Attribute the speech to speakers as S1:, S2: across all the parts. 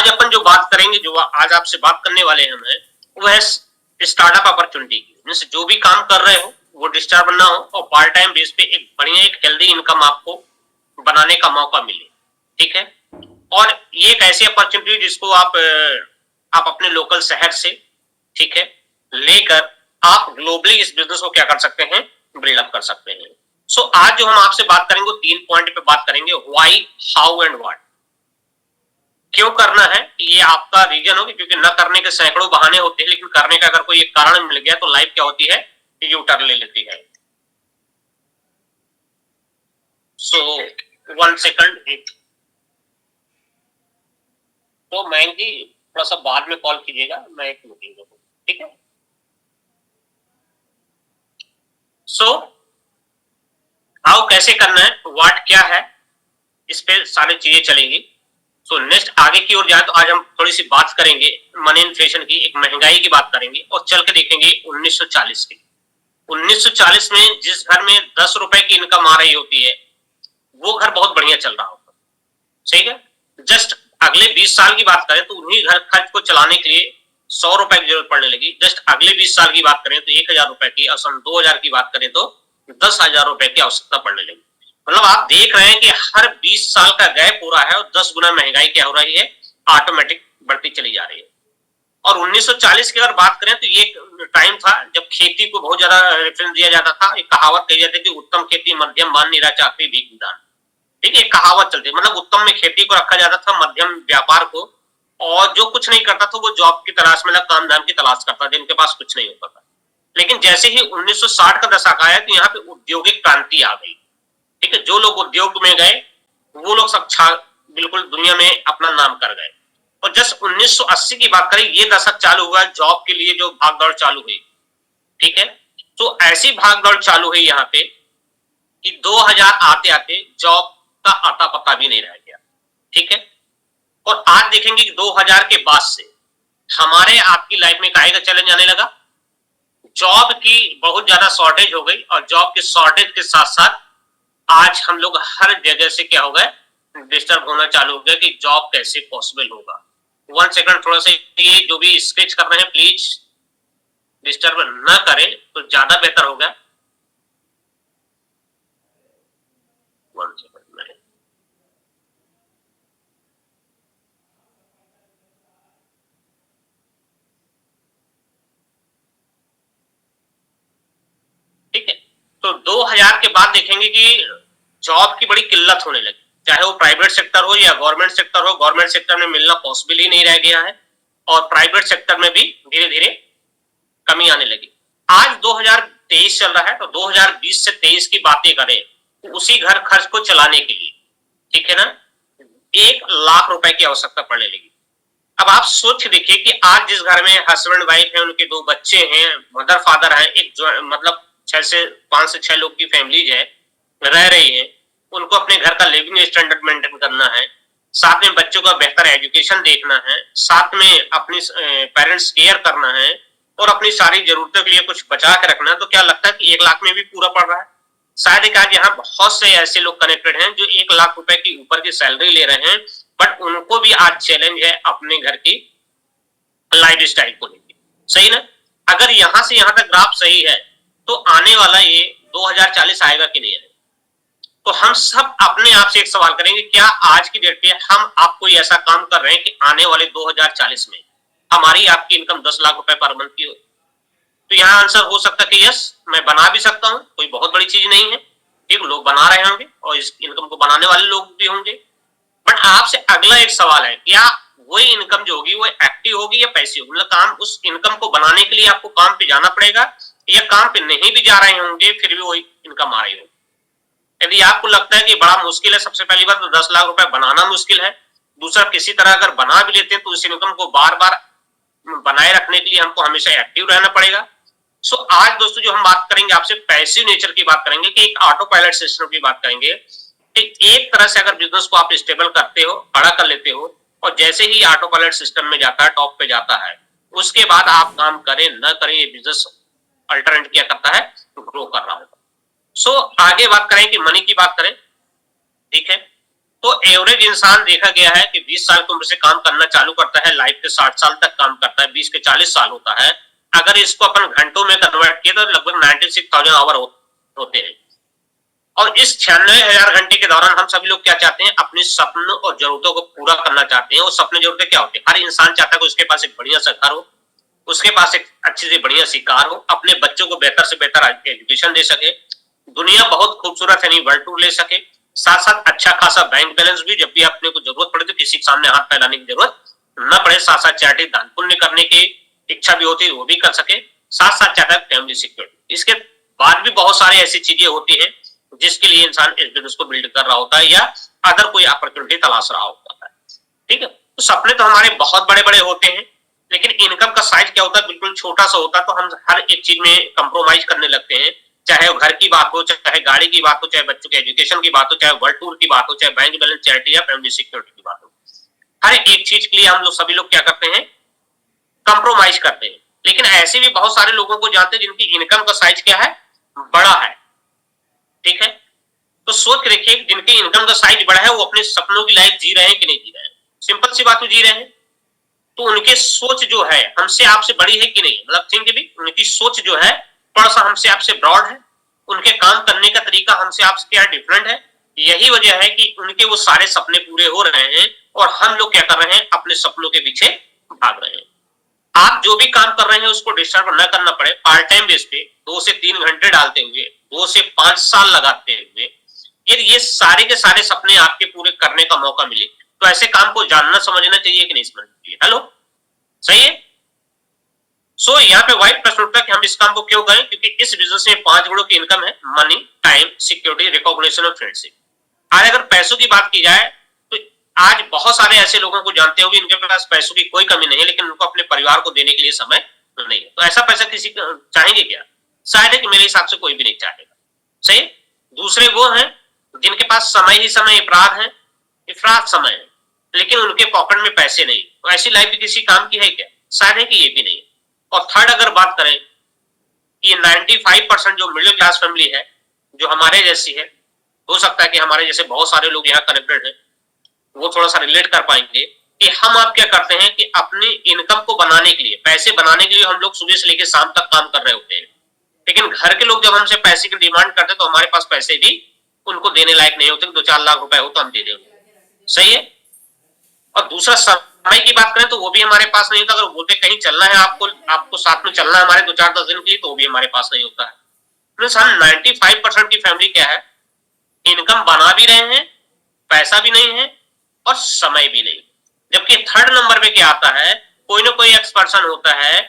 S1: आज अपन जो बात करेंगे, जो आज आपसे बात करने वाले हैं हम, वो है स्टार्टअप अपॉर्चुनिटी की। जैसे जो भी काम कर रहे हो वो डिस्टर्ब ना हो और पार्ट टाइम बेस पे एक बढ़िया एक हेल्दी इनकम आपको बनाने का मौका मिले, ठीक है। और ये एक ऐसी अपॉर्चुनिटी जिसको आप अपने लोकल शहर से, ठीक है, लेकर आप ग्लोबली इस बिजनेस को क्या कर सकते हैं, बिल्डअप कर सकते हैं। सो आज जो हम आपसे बात करेंगे वो 3 पॉइंट पे बात करेंगे, व्हाई, हाउ एंड व्हाट। क्यों करना है ये आपका रीजन होगी, क्योंकि न करने के सैकड़ों बहाने होते हैं, लेकिन करने का अगर कोई एक कारण मिल गया तो लाइफ क्या होती है, यू टर्न ले लेती है। सो 1 सेकंड। तो मैम जी थोड़ा सा बाद में कॉल कीजिएगा, मैं एक मीटिंग में हूँ, ठीक है। सो हाउ कैसे करना है, व्हाट क्या है, इस पे सारी चीजें चलेंगी। सो नेक्स्ट आगे की ओर जाए तो आज हम थोड़ी सी बात करेंगे मनी इन्फ्लेशन की, एक महंगाई की बात करेंगे और चल के देखेंगे 1940 की। 1940 में जिस घर में 10 रुपए की इनकम आ रही होती है वो घर बहुत बढ़िया चल रहा होगा, सही है। जस्ट अगले 20 साल की बात करें तो उन्हीं घर खर्च को चलाने के लिए 100 रुपए की जरूरत पड़ने लगी। जस्ट अगले 20 साल की बात करें तो 1000 रुपए की, और सन 2000 की बात करें तो 10,000 रुपए की आवश्यकता पड़ने लगी। मतलब आप देख रहे हैं कि हर 20 साल का गैप हो रहा है और 10 गुना महंगाई क्या हो रही है, ऑटोमेटिक बढ़ती चली जा रही है। और 1940 की अगर बात करें तो ये टाइम था जब खेती को बहुत ज्यादा रेफरेंस दिया जाता था। एक कहावत कही जाती है कि उत्तम खेती मध्यम मान निराचार भीख दान, ठीक है, एक कहावत चलती है। मतलब उत्तम में खेती को रखा जाता था, मध्यम व्यापार को, और जो कुछ नहीं करता था वो जॉब की तलाश में, काम धाम की तलाश करता था, जिनके पास कुछ नहीं होता था। लेकिन जैसे ही 1960 का दशक आया तो यहाँ पे औद्योगिक क्रांति आ गई, ठीक है। जो लोग उद्योग में गए वो लोग सब बिल्कुल दुनिया में अपना नाम कर गए। और जस्ट 1980 की बात करें, ये दशक चालू हुआ जॉब के लिए, जो भागदौड़ चालू हुई, ठीक है। तो ऐसी भागदौड़ चालू हुई यहाँ पे कि 2000 आते आते जॉब का आता पता भी नहीं रह गया, ठीक है। और आज देखेंगे कि 2000 के बाद से हमारे आपकी लाइफ में काहे का चैलेंज आने लगा, जॉब की बहुत ज्यादा शॉर्टेज हो गई। और जॉब के शॉर्टेज के साथ साथ आज हम लोग हर जगह से क्या हो गए, डिस्टर्ब होना चालू हो गया कि जॉब कैसे पॉसिबल होगा। 1 सेकंड, थोड़ा सा ये जो भी स्केच कर रहे हैं प्लीज डिस्टर्ब ना करें तो ज्यादा बेहतर होगा। 1 सेकंड में, ठीक है। तो 2000 के बाद देखेंगे कि जॉब की बड़ी किल्लत होने लगी, चाहे वो प्राइवेट सेक्टर हो या गवर्नमेंट सेक्टर हो। गवर्नमेंट सेक्टर में मिलना पॉसिबल ही नहीं रह गया है और प्राइवेट सेक्टर में भी धीरे धीरे कमी आने लगी। आज 2023 चल रहा है तो 2020 से 23 की बातें करें तो उसी घर खर्च को चलाने के लिए, ठीक है ना, 1 लाख रुपए की आवश्यकता पड़ने लगी। अब आप सोच देखिए कि आज जिस घर में हस्बैंड वाइफ है, उनके 2 बच्चे हैं, मदर फादर है, एक मतलब 5 से 6 लोग की फैमिली है, रह रही है, उनको अपने घर का लिविंग स्टैंडर्ड मेंटेन करना है, साथ में बच्चों का बेहतर एजुकेशन देखना है, साथ में अपनी पेरेंट्स केयर करना है और अपनी सारी जरूरतों के लिए कुछ बचा के रखना है। तो क्या लगता है कि 1 लाख में भी पूरा पड़ रहा है? शायद एक आज यहाँ बहुत से ऐसे लोग कनेक्टेड हैं जो 1 लाख रुपए की ऊपर की सैलरी ले रहे हैं, बट उनको भी आज चैलेंज है अपने घर की लाइफ स्टाइल को लेकर, सही ना। अगर यहां से यहां तक ग्राफ सही है तो आने वाला ये 2040 आएगा कि नहीं आएगा। तो हम सब अपने आप से एक सवाल करेंगे, क्या आज की डेट पे हम आप कोई ऐसा काम कर रहे हैं कि आने वाले 2040 में हमारी आपकी इनकम 10 लाख रुपए पर मंथ की हो? तो यहाँ आंसर हो सकता है कि यस, मैं बना भी सकता हूँ, कोई बहुत बड़ी चीज नहीं है। ठीक, लोग बना रहे होंगे और इस इनकम को बनाने वाले लोग भी होंगे। बट आपसे अगला एक सवाल है, क्या वही इनकम जो होगी वो एक्टिव होगी या पैसिव? मतलब काम, उस इनकम को बनाने के लिए आपको काम पे जाना पड़ेगा या काम पे नहीं भी जा रहे होंगे फिर भी वही इनकम आ रही होगी। यदि आपको लगता है कि बड़ा मुश्किल है, सबसे पहली बात तो 10 लाख रुपए बनाना मुश्किल है। दूसरा, किसी तरह अगर बना भी लेते हैं तो उस इनकम को बार बार बनाए रखने के लिए हमको हमेशा एक्टिव रहना पड़ेगा। सो आज दोस्तों जो हम बात करेंगे आपसे पैसिव नेचर की बात करेंगे कि एक ऑटो पायलट सिस्टम की बात करेंगे। एक तरह से अगर बिजनेस को आप स्टेबल करते हो, खड़ा कर लेते हो और जैसे ही ऑटो पायलट सिस्टम में जाता है, टॉप पे जाता है, उसके बाद आप काम करें न करें ये बिजनेस अल्टरनेट क्या करता है, ग्रो कर रहा होगा। सो आगे बात करें कि मनी की बात करें, ठीक है। तो एवरेज इंसान देखा गया है कि 20 साल की उम्र से काम करना चालू करता है, लाइफ के 60 साल तक काम करता है, 20 के 40 साल होता है। अगर इसको अपन घंटों में कन्वर्ट किए तो लगभग 96,000 आवर होते हैं। और इस 96,000 घंटे के दौरान हम सभी लोग क्या चाहते हैं, अपने सपनों और जरूरतों को पूरा करना चाहते हैं। और सपने जरूरतें क्या होती है, हर इंसान चाहता है कि उसके पास एक बढ़िया सा घर हो, उसके पास एक अच्छी से बढ़िया सी कार हो, अपने बच्चों को बेहतर से बेहतर एजुकेशन दे सके, दुनिया बहुत खूबसूरत है, वर्ल्ड टूर ले सके, साथ साथ अच्छा खासा बैंक बैलेंस भी, जब भी अपने को जरूरत पड़े तो किसी के सामने हाथ फैलाने की जरूरत न पड़े, साथ साथ चैरिटी दान पुण्य करने की इच्छा भी होती है वो भी कर सके, साथ साथ चाहता है फैमिली सिक्योरिटी। इसके बाद भी बहुत सारी ऐसी चीजें होती है जिसके लिए इंसान इस बिजनेस को बिल्ड कर रहा होता है या अदर कोई अपॉर्चुनिटी तलाश रहा होता है। ठीक है, तो सपने तो हमारे बहुत बड़े बड़े होते हैं, लेकिन इनकम का साइज क्या होता है, बिल्कुल छोटा सा होता है। तो हम हर एक चीज में कंप्रोमाइज करने लगते हैं, चाहे वो घर की बात हो, चाहे गाड़ी की बात हो, चाहे बच्चों के एजुकेशन की बात हो, चाहे वर्ल्ड टूर की बात हो, चाहे बैंक बैलेंस, चैरिटी या फैमिली सिक्योरिटी की बात हो। हर एक चीज के लिए हम लोग सभी लोग क्या करते हैं, कंप्रोमाइज करते हैं। लेकिन ऐसे भी बहुत सारे लोगों को जानते हैं जिनकी इनकम का साइज क्या है, बड़ा है। ठीक है, तो सोच के देखिए, जिनकी इनकम का साइज बड़ा है वो अपने सपनों की लाइफ जी रहे हैं कि नहीं जी रहे हैं। सिंपल सी बात, वो जी रहे हैं। तो उनके सोच जो है हमसे आपसे बड़ी है कि नहीं, मतलब थिंक भी, उनकी सोच जो है थोड़ा सा हमसे आपसे ब्रॉड है, उनके काम करने का तरीका हमसे आपसे क्या डिफरेंट है। यही वजह है कि उनके वो सारे सपने पूरे हो रहे हैं और हम लोग क्या कर रहे हैं, अपने सपनों के पीछे भाग रहे हैं। आप जो भी काम कर रहे हैं उसको डिस्टर्ब न करना पड़े, पार्ट टाइम बेस पे 2 से 3 घंटे डालते हुए, 2 से 5 साल लगाते हुए, यदि ये सारे के सारे सपने आपके पूरे करने का मौका मिले तो ऐसे काम को जानना समझना चाहिए कि नहीं समझना चाहिए। हेलो, सही है। सो यहाँ पे वाइड प्रश्न उठता है कि हम इस काम को क्यों करें, क्योंकि इस बिजनेस में 5 गुणों की इनकम है, मनी, टाइम, सिक्योरिटी, रिकॉग्निशन और फ्रेंडशिप। आज अगर पैसों की बात की जाए तो आज बहुत सारे ऐसे लोगों को जानते हो इनके पास पैसों की कोई कमी नहीं है, लेकिन उनको अपने परिवार को देने के लिए समय नहीं है। तो ऐसा पैसा किसी चाहेंगे क्या, शायद है कि मेरे हिसाब से कोई भी नहीं चाहेगा। सही। दूसरे वो हैं जिनके पास समय ही समय अपराध है, इफरात समय है, लेकिन उनके पॉकेट में पैसे नहीं। तो ऐसी लाइफ भी किसी काम की है क्या, शायद है कि ये भी नहीं। और थर्ड अगर बात करें कि 95% जो मिडिल क्लास फैमिली है, जो हमारे जैसी है, हो सकता है कि हमारे जैसे बहुत सारे लोग यहाँ कनेक्टेड हैं, वो थोड़ा सा रिलेट कर पाएंगे कि हम आप क्या करते हैं कि अपनी इनकम को बनाने के लिए, पैसे बनाने के लिए हम लोग सुबह से लेकर शाम तक काम कर रहे होते हैं, लेकिन घर के लोग जब हमसे पैसे की डिमांड करते हैं तो हमारे पास पैसे भी उनको देने लायक नहीं होते। 2-4 लाख रुपए हो तो हम दे दें। सही है। और दूसरा समय की बात करें तो वो भी हमारे पास नहीं होता। अगर बोलते कहीं चलना है आपको साथ में चलना है हमारे 2-4-10 दिन के लिए, तो भी हमारे पास नहीं होता है। प्लस हम 95% की फैमिली क्या है, इनकम बना भी रहे हैं, पैसा भी नहीं है और समय भी नहीं। जबकि थर्ड नंबर पे क्या आता है, कोई ना कोई एक्स पर्सन होता है,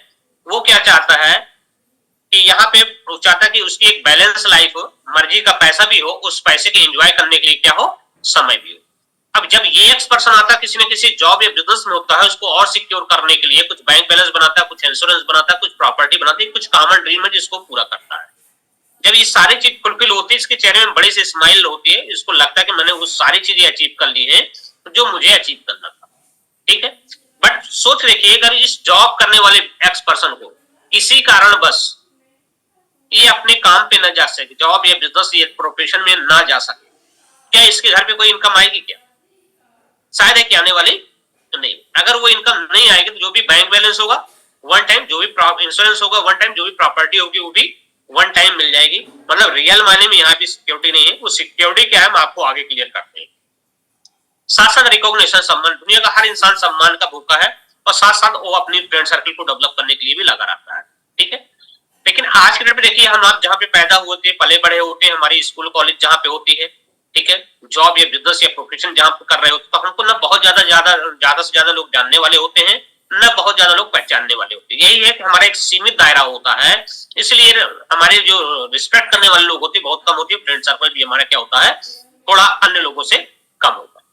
S1: वो क्या चाहता है कि यहाँ पे वो चाहता है कि उसकी एक बैलेंस लाइफ हो, मर्जी का पैसा भी हो, उस पैसे के एंजॉय करने के लिए क्या हो, समय भी हो। अब जब ये एक्स पर्सन आता है किसी न किसी जॉब या बिजनेस में होता है, उसको और सिक्योर करने के लिए कुछ बैंक बैलेंस बनाता है, कुछ इंश्योरेंस बनाता है, कुछ प्रॉपर्टी बनाता है, कुछ कॉमन ड्रीम है जिसको पूरा करता है। जब ये सारी चीज फुलफिल होती है, इसके चेहरे में बड़ी सी स्माइल होती है, इसको लगता है कि मैंने वो सारी चीजें अचीव कर ली है जो मुझे अचीव करना था। ठीक है। बट सोच रखिए, अगर इस जॉब करने वाले एक्स पर्सन को किसी कारण बस ये अपने काम पे न जा सके, जॉब या बिजनेस या प्रोफेशन में ना जा सके, क्या इसके घर पे कोई इनकम आएगी क्या, शायद है कि आने वाली तो नहीं। अगर वो इनकम नहीं आएगी तो जो भी बैंक बैलेंस होगा वन टाइम, जो भी इंश्योरेंस होगा वन टाइम, जो भी प्रॉपर्टी होगी वो भी वन टाइम मिल जाएगी। मतलब रियल मायने में यहाँ भी सिक्योरिटी नहीं है। वो सिक्योरिटी क्या है हम आपको आगे क्लियर करते हैं। साथ साथ रिकॉग्निशन, सम्मान, दुनिया का हर इंसान सम्मान का भूखा है और साथ साथ वो अपनी फ्रेंड सर्कल को डेवलप करने के लिए भी लगा रहता है। ठीक है। लेकिन आज के डेट में देखिए, हम आप जहाँ पे पैदा हुए थे, पले बड़े होते हैं, हमारी स्कूल कॉलेज जहाँ पे होती है, ठीक है, जॉब या बिजनेस या प्रोफेशन जहाँ पे कर रहे होते, तो हमको ना बहुत ज्यादा से ज्यादा लोग जानने वाले होते हैं, न बहुत ज्यादा लोग पहचानने वाले होते हैं। यही है कि हमारा एक सीमित दायरा होता है, इसलिए हमारे जो रिस्पेक्ट करने वाले लोग होते हैं बहुत कम होती है। फ्रेंड सर्कल भी हमारा क्या होता है, थोड़ा अन्य लोगों से कम होता है।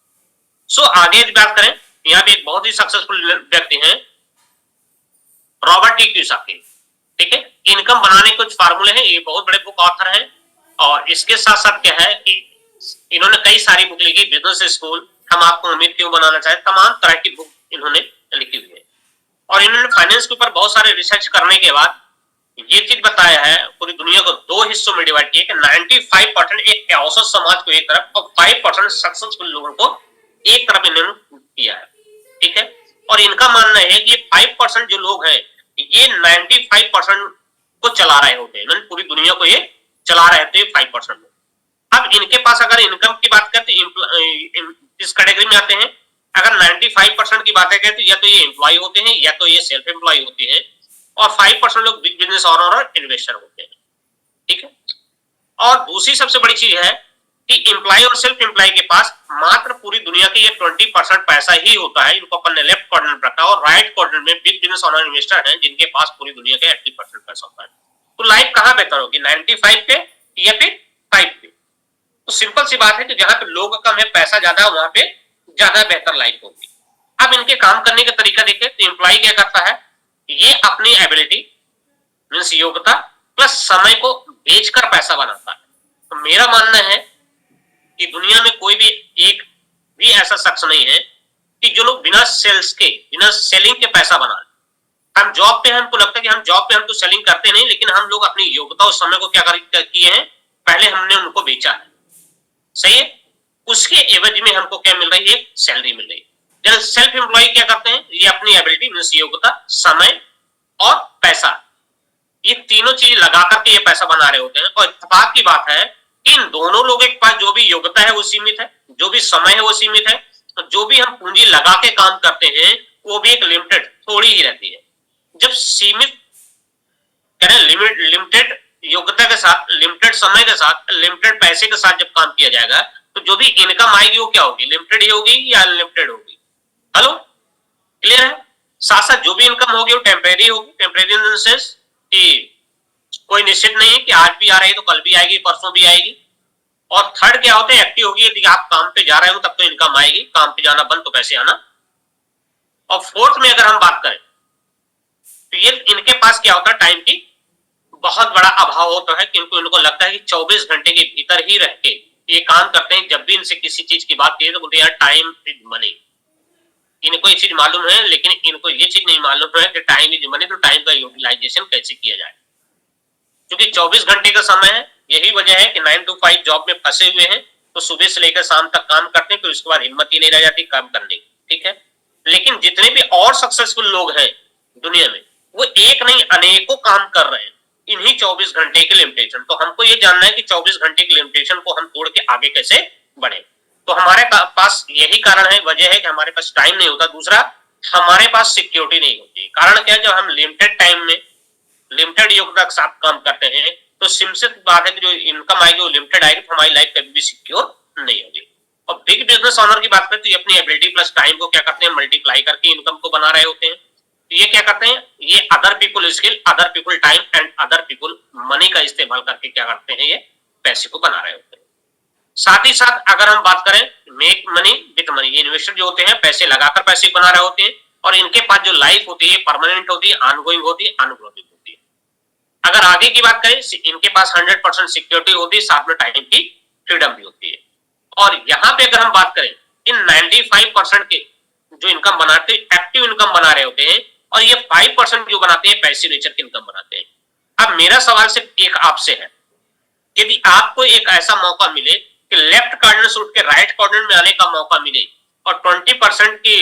S1: सो आगे बात करें, यहाँ पे एक बहुत ही सक्सेसफुल व्यक्ति हैं, रॉबर्ट टी कियोसाकी। ठीक है। इनकम बनाने के कुछ फार्मूले हैं, ये बहुत बड़े बुक ऑथर हैं और इसके साथ साथ क्या है कि इन्होंने कई सारी बुक लिखी, बिजनेस स्कूल, हम आपको अमीर क्यों बनाना चाहे, तमाम तरह की बुक इन्होंने लिखी हुई है। और इन्होंने फाइनेंस के ऊपर बहुत सारे रिसर्च करने के बाद ये चीज बताया है, पूरी दुनिया को दो हिस्सों में डिवाइड किया कि 95% एक औसत समाज को एक तरफ और 5% सक्सेसफुल लोगों को एक तरफ इन्होंने किया है, ठीक है। और इनका मानना है कि ये 5% जो लोग हैं ये 95% को चला रहे होते हैं, पूरी दुनिया को ये चला रहे थे 5% लोग। अब इनके पास अगर इनकम की बात करते इस कैटेगरी में आते हैं, अगर 95% की बातें करें तो या तो ये एम्प्लॉय होते हैं या तो ये सेल्फ एम्प्लॉय होते हैं, और 5% लोग बिग बिजनेस ओनर और इन्वेस्टर होते हैं, ठीक है। और दूसरी सबसे बड़ी चीज है कि एम्प्लॉय और सेल्फ एम्प्लॉय के पास मात्र पूरी दुनिया के ये 20% पैसा ही होता है, इनको अपन ने लेफ्ट क्वाड्रेंट रखा और राइट क्वाड्रेंट में बिग बिजनेस ओनर इन्वेस्टर हैं जिनके पास पूरी दुनिया के 80% पैसा होता है। तो लाइफ कहां बेहतर होगी, 95 पे या फिर 5 पे? तो सिंपल सी बात है कि जहां पे लोग कम है पैसा ज्यादा है वहां पे ज्यादा बेहतर लाइफ होगी। अब इनके काम करने का तरीका देखें तो एम्प्लॉय क्या करता है, ये अपनी एबिलिटी मीन्स योग्यता प्लस समय को बेचकर पैसा बनाता है। तो मेरा मानना है कि दुनिया में कोई भी एक भी ऐसा शख्स नहीं है कि जो लोग बिना सेल्स के बिना सेलिंग के पैसा बना ले। हम जॉब पे हमको लगता है कि हम जॉब पे हम तो सेलिंग करते नहीं, लेकिन हम लोग अपनी योग्यता और समय को क्या किए हैं, पहले हमने उनको बेचा है, सही है। उसके एवज में हमको क्या मिल रही है, सैलरी मिल रही है। जब सेल्फ एम्प्लॉय क्या करते हैं, ये अपनी एबिलिटी मीन्स योग्यता, समय और पैसा, ये तीनों चीज लगा करके ये पैसा बना रहे होते हैं। और इत्तेफाक की बात है कि इन दोनों लोगों के पास जो भी योग्यता है वो सीमित है, जो भी समय है वो सीमित है, तो जो भी हम पूंजी लगा के काम करते हैं वो भी एक लिमिटेड थोड़ी ही रहती है। जब सीमित लिमिटेड योग्यता के साथ, लिमिटेड समय के साथ, लिमिटेड पैसे के साथ जब काम किया जाएगा तो जो भी इनकम आएगी वो क्या होगी, लिमिटेड ही होगी या अनलिमिटेड होगी? हेलो, क्लियर है? साथ साथ जो भी इनकम होगी वो टेम्परेरी होगी। टेम्परेरी इन द सेंस कि कोई निश्चित नहीं है कि आज भी आ रही है तो कल भी आएगी, परसों भी आएगी। और थर्ड क्या होता है, एक्टिव होगी, यदि आप काम पे जा रहे हो तब तो इनकम आएगी, काम पे जाना बंद तो पैसे आना। और फोर्थ में अगर हम बात करें तो ये इनके पास क्या होता है, टाइम की बहुत बड़ा अभाव होता है, क्योंकि इनको लगता है कि 24 घंटे के भीतर ही रह के ये काम करते हैं। जब भी इनसे किसी चीज की बात की तो बोलते हैं यार टाइम इज मनी। इनको ये चीज मालूम है, लेकिन इनको ये चीज नहीं मालूम है कि टाइम इज मनी, तो टाइम का यूटिलाइजेशन कैसे किया जाए। क्योंकि 24 घंटे का समय है, यही वजह है कि 9 to 5 जॉब में फंसे हुए हैं, तो सुबह से लेकर शाम तक काम करते हैं, तो इसके बाद हिम्मत ही नहीं रह जाती काम करने की, ठीक है। लेकिन जितने भी और सक्सेसफुल लोग हैं दुनिया में, वो एक नहीं अनेकों काम कर रहे हैं इन्हीं 24 घंटे के लिमिटेशन। तो हमको ये जानना है कि 24 घंटे की लिमिटेशन को हम तोड़ के आगे कैसे बढ़े। तो हमारे पास यही कारण है, वजह है कि हमारे पास टाइम नहीं होता। दूसरा, हमारे पास सिक्योरिटी नहीं होती। कारण क्या है, जब हम लिमिटेड टाइम में लिमिटेड योग्यता के साथ काम करते हैं तो सिंपल बात है कि जो इनकम आएगी वो लिमिटेड आएगी, तो हमारी लाइफ कभी भी सिक्योर नहीं होगी। और बिग बिजनेस ओनर की बात करें तो ये अपनी एबिलिटी प्लस टाइम को क्या करते हैं, मल्टीप्लाई करके इनकम को बना रहे होते हैं। तो ये क्या करते हैं, ये other people skill, other people time and other people money का इस्तेमाल करके क्या करते हैं, ये पैसे को बना रहे होते हैं। साथ ही साथ अगर हम बात करें मेक मनी विद मनी, ये इन्वेस्टर जो होते हैं पैसे लगाकर पैसे बना रहे होते हैं, और इनके पास जो लाइफ होती है परमानेंट होती है, ऑनगोइंग होती है, अनग्रोइंग होती है। अगर आगे की बात करें, इनके पास 100% सिक्योरिटी होती है, साथ में टाइम की फ्रीडम भी होती है। और यहाँ पे अगर हम बात करें, इन 95% के जो इनकम बनाते हैं एक्टिव इनकम बना रहे होते हैं, और ये 5% जो बनाते हैं पैसिव नेचर की इनकम बनाते हैं। अब मेरा सवाल सिर्फ एक आपसे है, यदि आपको एक ऐसा मौका मिले कि लेफ्ट कार्डिनेट से उठ के राइट कार्डिनेट में आने का मौका मिले, और 20% की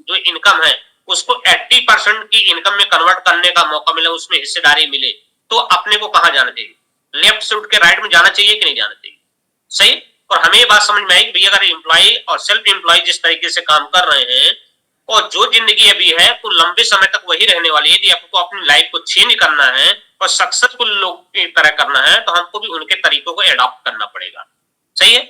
S1: जो इनकम है उसको 80% की इनकम में कन्वर्ट करने का मौका मिले, उसमें हिस्सेदारी मिले, तो अपने को कहां जाना चाहिए, लेफ्ट से उठ के राइट में जाना चाहिए कि नहीं जाना चाहिए? सही। और हमें ये बात समझ में आई कि भैया अगर एम्प्लॉय और सेल्फ एम्प्लॉय जिस तरीके से काम कर रहे हैं, और जो जिंदगी अभी है तो लंबे समय तक वही रहने वाली है। यदि आपको अपनी लाइफ को चेंज करना है और सक्सेसफुल लोग की तरह करना है, तो हमको भी उनके तरीकों को एडॉप्ट करना पड़ेगा, सही है।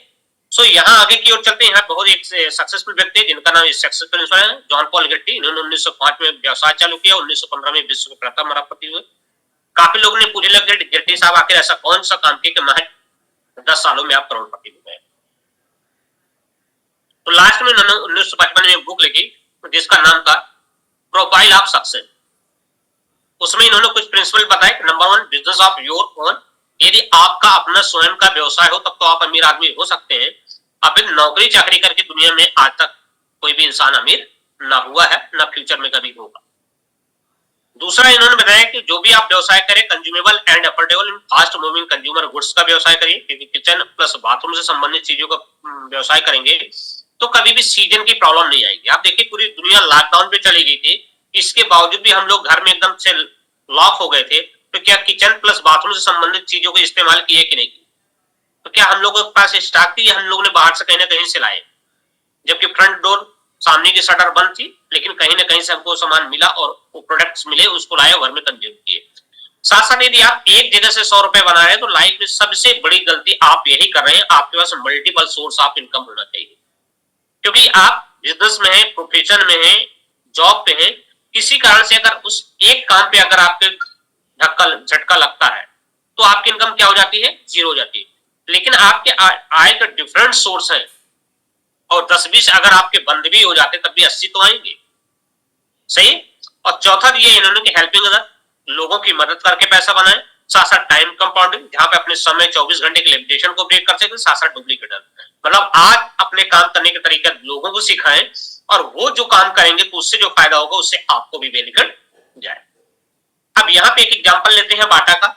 S1: सो यहाँ आगे की ओर चलते हैं। यहाँ बहुत एक सक्सेसफुल व्यक्ति है जिनका नाम सक्सेसफुल इंसान है, जॉन पॉल गेट्टी। इन्होंने 1905 में व्यवसाय चालू किया, 1915 में विश्व के प्रथम अरबपति हुए। काफी लोगों ने पूछे लगे गेट्टी साहब आखिर ऐसा कौन सा काम किया कि महज 10 सालों में आप करोड़पति हो गए। तो लास्ट में उन्होंने 1955 में बुक लिखी जिसका नाम था प्रोफाइल ऑफ सक्सेस। उसमें इन्होंने कुछ प्रिंसिपल बताए। Number 1, business of your own. यदि आपका अपना स्वयं का व्यवसाय हो तब तो आप अमीर आदमी हो सकते हैं। अब नौकरी चाकरी करके दुनिया में आज तक कोई भी इंसान अमीर ना हुआ है, ना फ्यूचर में कभी होगा। दूसरा इन्होंने बताया कि जो भी आप व्यवसाय करें, consumable and affordable in fast moving consumer goods का व्यवसाय करिए, क्योंकि किचन प्लस बाथरूम से संबंधित चीजों का व्यवसाय करेंगे तो कभी भी सीजन की प्रॉब्लम नहीं आएगी। आप देखिए पूरी दुनिया लॉकडाउन पे चली गई थी, इसके बावजूद भी हम लोग घर में एकदम से लॉक हो गए थे, तो क्या किचन प्लस बाथरूम से संबंधित चीजों को इस्तेमाल किए कि नहीं? तो क्या हम लोगों के पास स्टॉक थी या हम लोगों ने बाहर से कहीं ना कहीं से लाए? जबकि फ्रंट डोर सामने की शटर बंद थी, लेकिन कहीं ना कहीं से हमको सामान मिला और वो प्रोडक्ट्स मिले, उसको लाए घर में कंज्यूम किए। साथ साथ यदि आप एक जगह से 100 रुपए बना रहे हैं तो लाइफ में सबसे बड़ी गलती आप यही कर रहे हैं, आपके पास मल्टीपल सोर्स ऑफ इनकम होना चाहिए। क्योंकि आप बिजनेस में है, प्रोफेशन में है, जॉब पे है, किसी कारण से अगर उस एक काम पे अगर आपके धक्का झटका लगता है तो आपकी इनकम क्या हो जाती है? जीरो हो जाती है। लेकिन आपके आय का डिफरेंट सोर्स है और 10-20 अगर आपके बंद भी हो जाते तब भी 80 तो आएंगे। सही। और चौथा दिया इन्होंने कि हेल्पिंग अदर, लोगों की मदद करके पैसा बनाए, साथ साथ टाइम कंपाउंडिंग, जहां पे अपने समय 24 घंटे के लिमिटेशन को ब्रेक कर सके, साथ साथ डुप्लीकेट, मतलब आज अपने काम करने के तरीका लोगों को सिखाएं और वो जो काम करेंगे तो उससे जो फायदा होगा उससे आपको भी बेनिफिट जाए। अब यहाँ पे एक एग्जांपल लेते हैं बाटा का,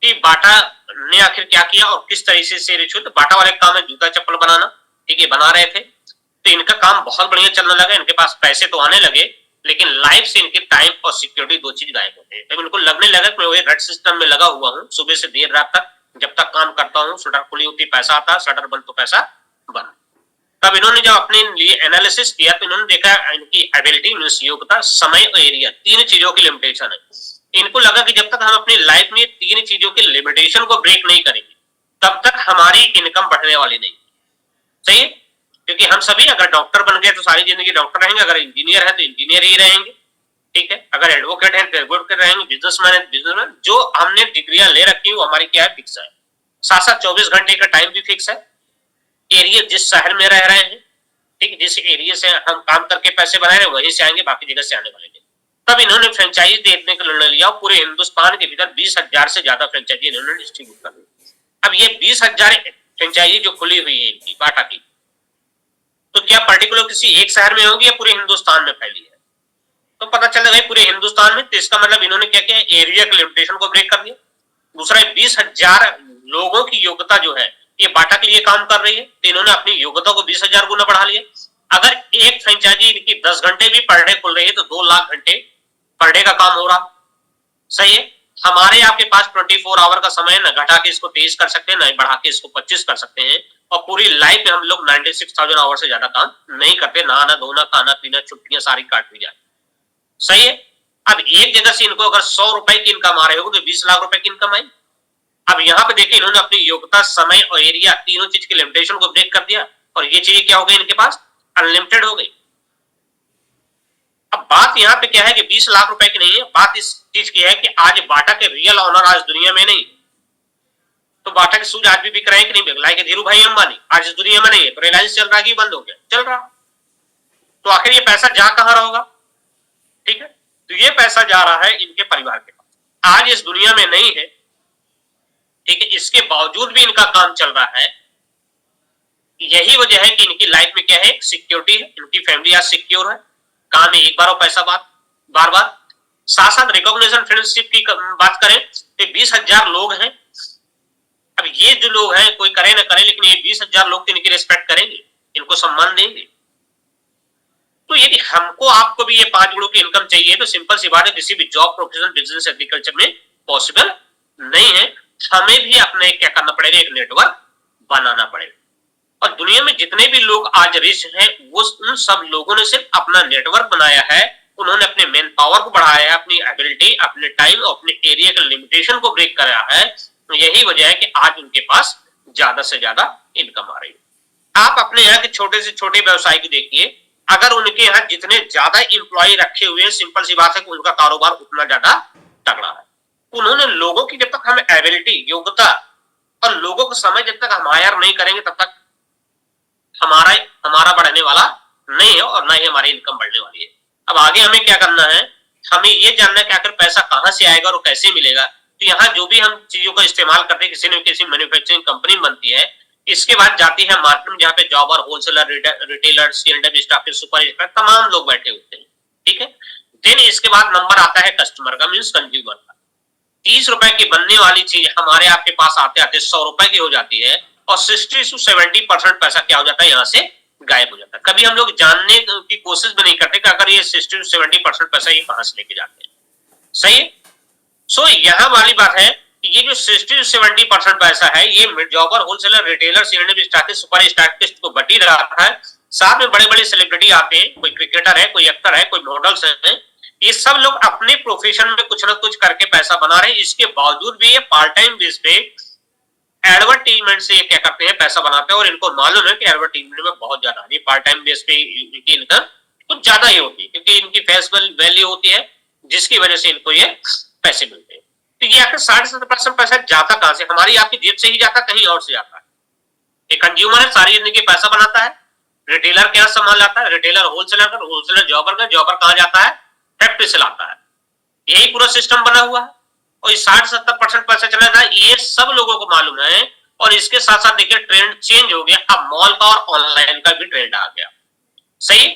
S1: कि बाटा ने आखिर क्या किया और किस तरीके से रिचुअल। तो बाटा वाले काम है जूता चप्पल बनाना, ठीक है, बना रहे थे, तो इनका काम बहुत बढ़िया चलने लगा, इनके पास पैसे तो आने लगे, लेकिन लाइफ से इनके टाइम और सिक्योरिटी दो चीज गायब होते हैं। तब इनको लगने लगा कि मैं वही रेड सिस्टम में लगा हुआ हूँ, सुबह से देर रात तक जब तक काम करता हूँ, शटर खुली होती पैसा आता, शटर बंद तो पैसा बंद। तब इन्होंने जब अपने लिए एनालिसिस किया तो इन्होंने देखा इनकी एबिलिटी मींस योग्यता, समय और एरिया, तीन चीजों की लिमिटेशन है। इनको लगा कि जब तक हम अपनी लाइफ में तीन चीजों की लिमिटेशन को ब्रेक नहीं करेंगे तब तक हमारी इनकम बढ़ने वाली नहीं। सही है। क्योंकि हम सभी अगर डॉक्टर बन गए तो सारी जिंदगी डॉक्टर रहेंगे, अगर इंजीनियर है तो इंजीनियर ही रहेंगे, ठीक है, अगर एडवोकेट है तो एडवोकेट रहेंगे, बिजनेसमैन है बिजनेसमैन। जो हमने डिग्रियां ले रखी है वो हमारी क्या है? फिक्स है। साथ साथ 24 घंटे का टाइम भी फिक्स है, एरिया जिस शहर में रह रहे हैं, ठीक, जिस एरिया से हम काम करके पैसे बना रहे हैं वहीं से आएंगे, बाकी जगह से आने वाले नहीं। तब इन्होंने फ्रेंचाइजी देने का निर्णय लिया और पूरे हिंदुस्तान के भीतर 20,000 से ज्यादा फ्रेंचाइजी इन्होंने डिस्ट्रीब्यूट कर दी। अब ये 20,000 फ्रेंचाइजी जो खुली हुई है इनकी बाटा की, तो क्या पर्टिकुलर किसी एक शहर में होगी या पूरे हिंदुस्तान में फैली है? तो पता चल गया पूरे हिंदुस्तान में, तो इसका मतलब इन्होंने क्या किया? एरिया के लिमिटेशन को ब्रेक कर दिया। दूसरा 20,000 लोगों की योग्यता जो है ये बाटा के लिए काम कर रही है, तो इन्होंने अपनी योग्यता को 20,000 गुना बढ़ा लिया। अगर एक फ्रेंचाइजी इनकी 10 घंटे भी पर डे खुल रही है तो 2 लाख घंटे पर डे का काम हो रहा। सही है। हमारे आपके पास 24 आवर का समय है, ना घटा के इसको 23 कर सकते हैं, ना बढ़ा के इसको 25 कर सकते हैं, और पूरी लाइफ में हम लोग 96,000 आवर से ज्यादा काम नहीं करते। नहाना धोना खाना पीना छुट्टियां सारी काट दी जाए। सही है। अब एक जगह से इनको अगर 100 रुपए की इनकम आ रही होगी तो 20 लाख रुपए की इनकम आई। अब यहाँ पे देखिए इन्होंने अपनी योग्यता, समय और एरिया तीनों चीज की लिमिटेशन को ब्रेक कर दिया और ये चीजें क्या हो गई इनके पास? अनलिमिटेड हो गई। अब बात यहाँ पे क्या है कि 20 लाख रुपए की नहीं है, बात इस चीज की है कि आज बाटा के रियल ऑनर आज दुनिया में नहीं, तो बाटा के शूज आज भी बिक रहे हैं कि नहीं बिक रहे? धीरू भाई अंबानी आज इस दुनिया में नहीं है, तो रिलायंस चल रहा है कि बंद हो गया? चल रहा। तो आखिर ये पैसा जा कहां रहा होगा? ठीक है, तो ये पैसा जा रहा है इनके परिवार के पास, आज इस दुनिया में नहीं है, ठीक है, इसके बावजूद भी इनका काम चल रहा है। यही वजह है कि इनकी लाइफ में क्या है? सिक्योरिटी है, इनकी फैमिली आज सिक्योर है, काम है एक बार और पैसा बार बार। साथ साथ रिकॉग्निशन फ्रेंडशिप की बात करें तो 20,000 लोग हैं। अब ये जो लोग हैं कोई करे ना करे, लेकिन ये 20,000 लोग तो इनकी रिस्पेक्ट करेंगे, इनको सम्मान देंगे। तो यदि हमको आपको भी ये 5 गुणों की इनकम चाहिए तो सिंपल सी बात है, किसी भी जॉब प्रोफेशन बिजनेस एग्रीकल्चर में पॉसिबल नहीं है। हमें भी अपने क्या करना पड़ेगा? एक नेटवर्क बनाना पड़ेगा। और दुनिया में जितने भी लोग आज रिच हैं वो उन सब लोगों ने सिर्फ अपना नेटवर्क बनाया है, उन्होंने अपने मैन पावर को बढ़ाया है, अपनी एबिलिटी, अपने टाइम और अपने एरिया के लिमिटेशन को ब्रेक कराया है। यही वजह है कि आज उनके पास ज्यादा से ज्यादा इनकम आ रही है। आप अपने यहाँ के छोटे से छोटे व्यवसाय की देखिए, अगर उनके यहाँ जितने ज्यादा इंप्लॉय रखे हुए हैं, सिंपल सी बात है कि उनका कारोबार उतना ज्यादा तगड़ा है। उन्होंने लोगों की जब तक हम एबिलिटी, योग्यता और लोगों का समय जब तक हम हायर नहीं करेंगे तब तक हमारा हमारा बढ़ने वाला नहीं है और ना ही हमारी इनकम बढ़ने वाली है। अब आगे हमें क्या करना है? हमें ये जानना है कि आखिर पैसा कहां से आएगा और कैसे मिलेगा। तो यहाँ जो भी हम चीजों का इस्तेमाल करते हैं, किसी न किसी मैन्युफैक्चरिंग कंपनी बनती है, इसके बाद जाती है मार्केट में, जहाँ पे jobber, wholesaler, retailer, CLW stock, super stock तमाम लोग बैठे होते हैं। ठीक है, देन इसके बाद नंबर आता है कस्टमर का, मीन्स कंज्यूमर का। 30 रुपए की बनने वाली चीज हमारे आपके पास आते आते 100 रुपए की हो जाती है और 60 से 70% पैसा क्या हो जाता है, यहाँ से गायब हो जाता है। कभी हम लोग जानने की कोशिश भी नहीं करते कि अगर ये 60 से 70% पैसा ये कहां से लेके जाते हैं। सही है। सो यहाँ वाली बात है कि ये जो 60 से 70% पैसा है ये mid jobber, wholesaler, retailer, super स्टार्टिस्ट को बटी रहा है। साथ में बड़े बड़े सेलिब्रिटी आते हैं, कोई क्रिकेटर है, कोई एक्टर है, कोई मॉडल्स हैं। ये सब लोग अपने प्रोफेशन में कुछ ना कुछ करके पैसा बना रहे हैं। इसके बावजूद भी ये पार्ट टाइम बेस पे एडवर्टीजमेंट से क्या करते हैं, पैसा बनाते हैं। और इनको मालूम है कि एडवर्टीजमेंट में बहुत ज्यादा नहीं, पार्ट टाइम बेस पे इनकी इनकम कुछ ज्यादा ही होती है, क्योंकि इनकी फेस वैल्यू होती है, जिसकी वजह से इनको ये पैसे मिलते हैं। तो ये आखिर 60% पैसा जाता कहां से, हमारी आपकी जेब से ही जाता, कहीं और से जाता है। एक कंज्यूमर है, सारी जिंदगी पैसा बनाता है, रिटेलर के यहाँ सामान लाता है, रिटेलर होलसेलर का, होलसेलर जॉबर का, जॉबर कहां जाता है, फैक्ट्री से लाता है। यही पूरा सिस्टम बना हुआ है। और ये 60-70% पैसा चला जाए, ये सब लोगों को मालूम है। और इसके साथ साथ देखिए ट्रेंड चेंज हो गया, अब मॉल का और ऑनलाइन का भी ट्रेंड आ गया। सही।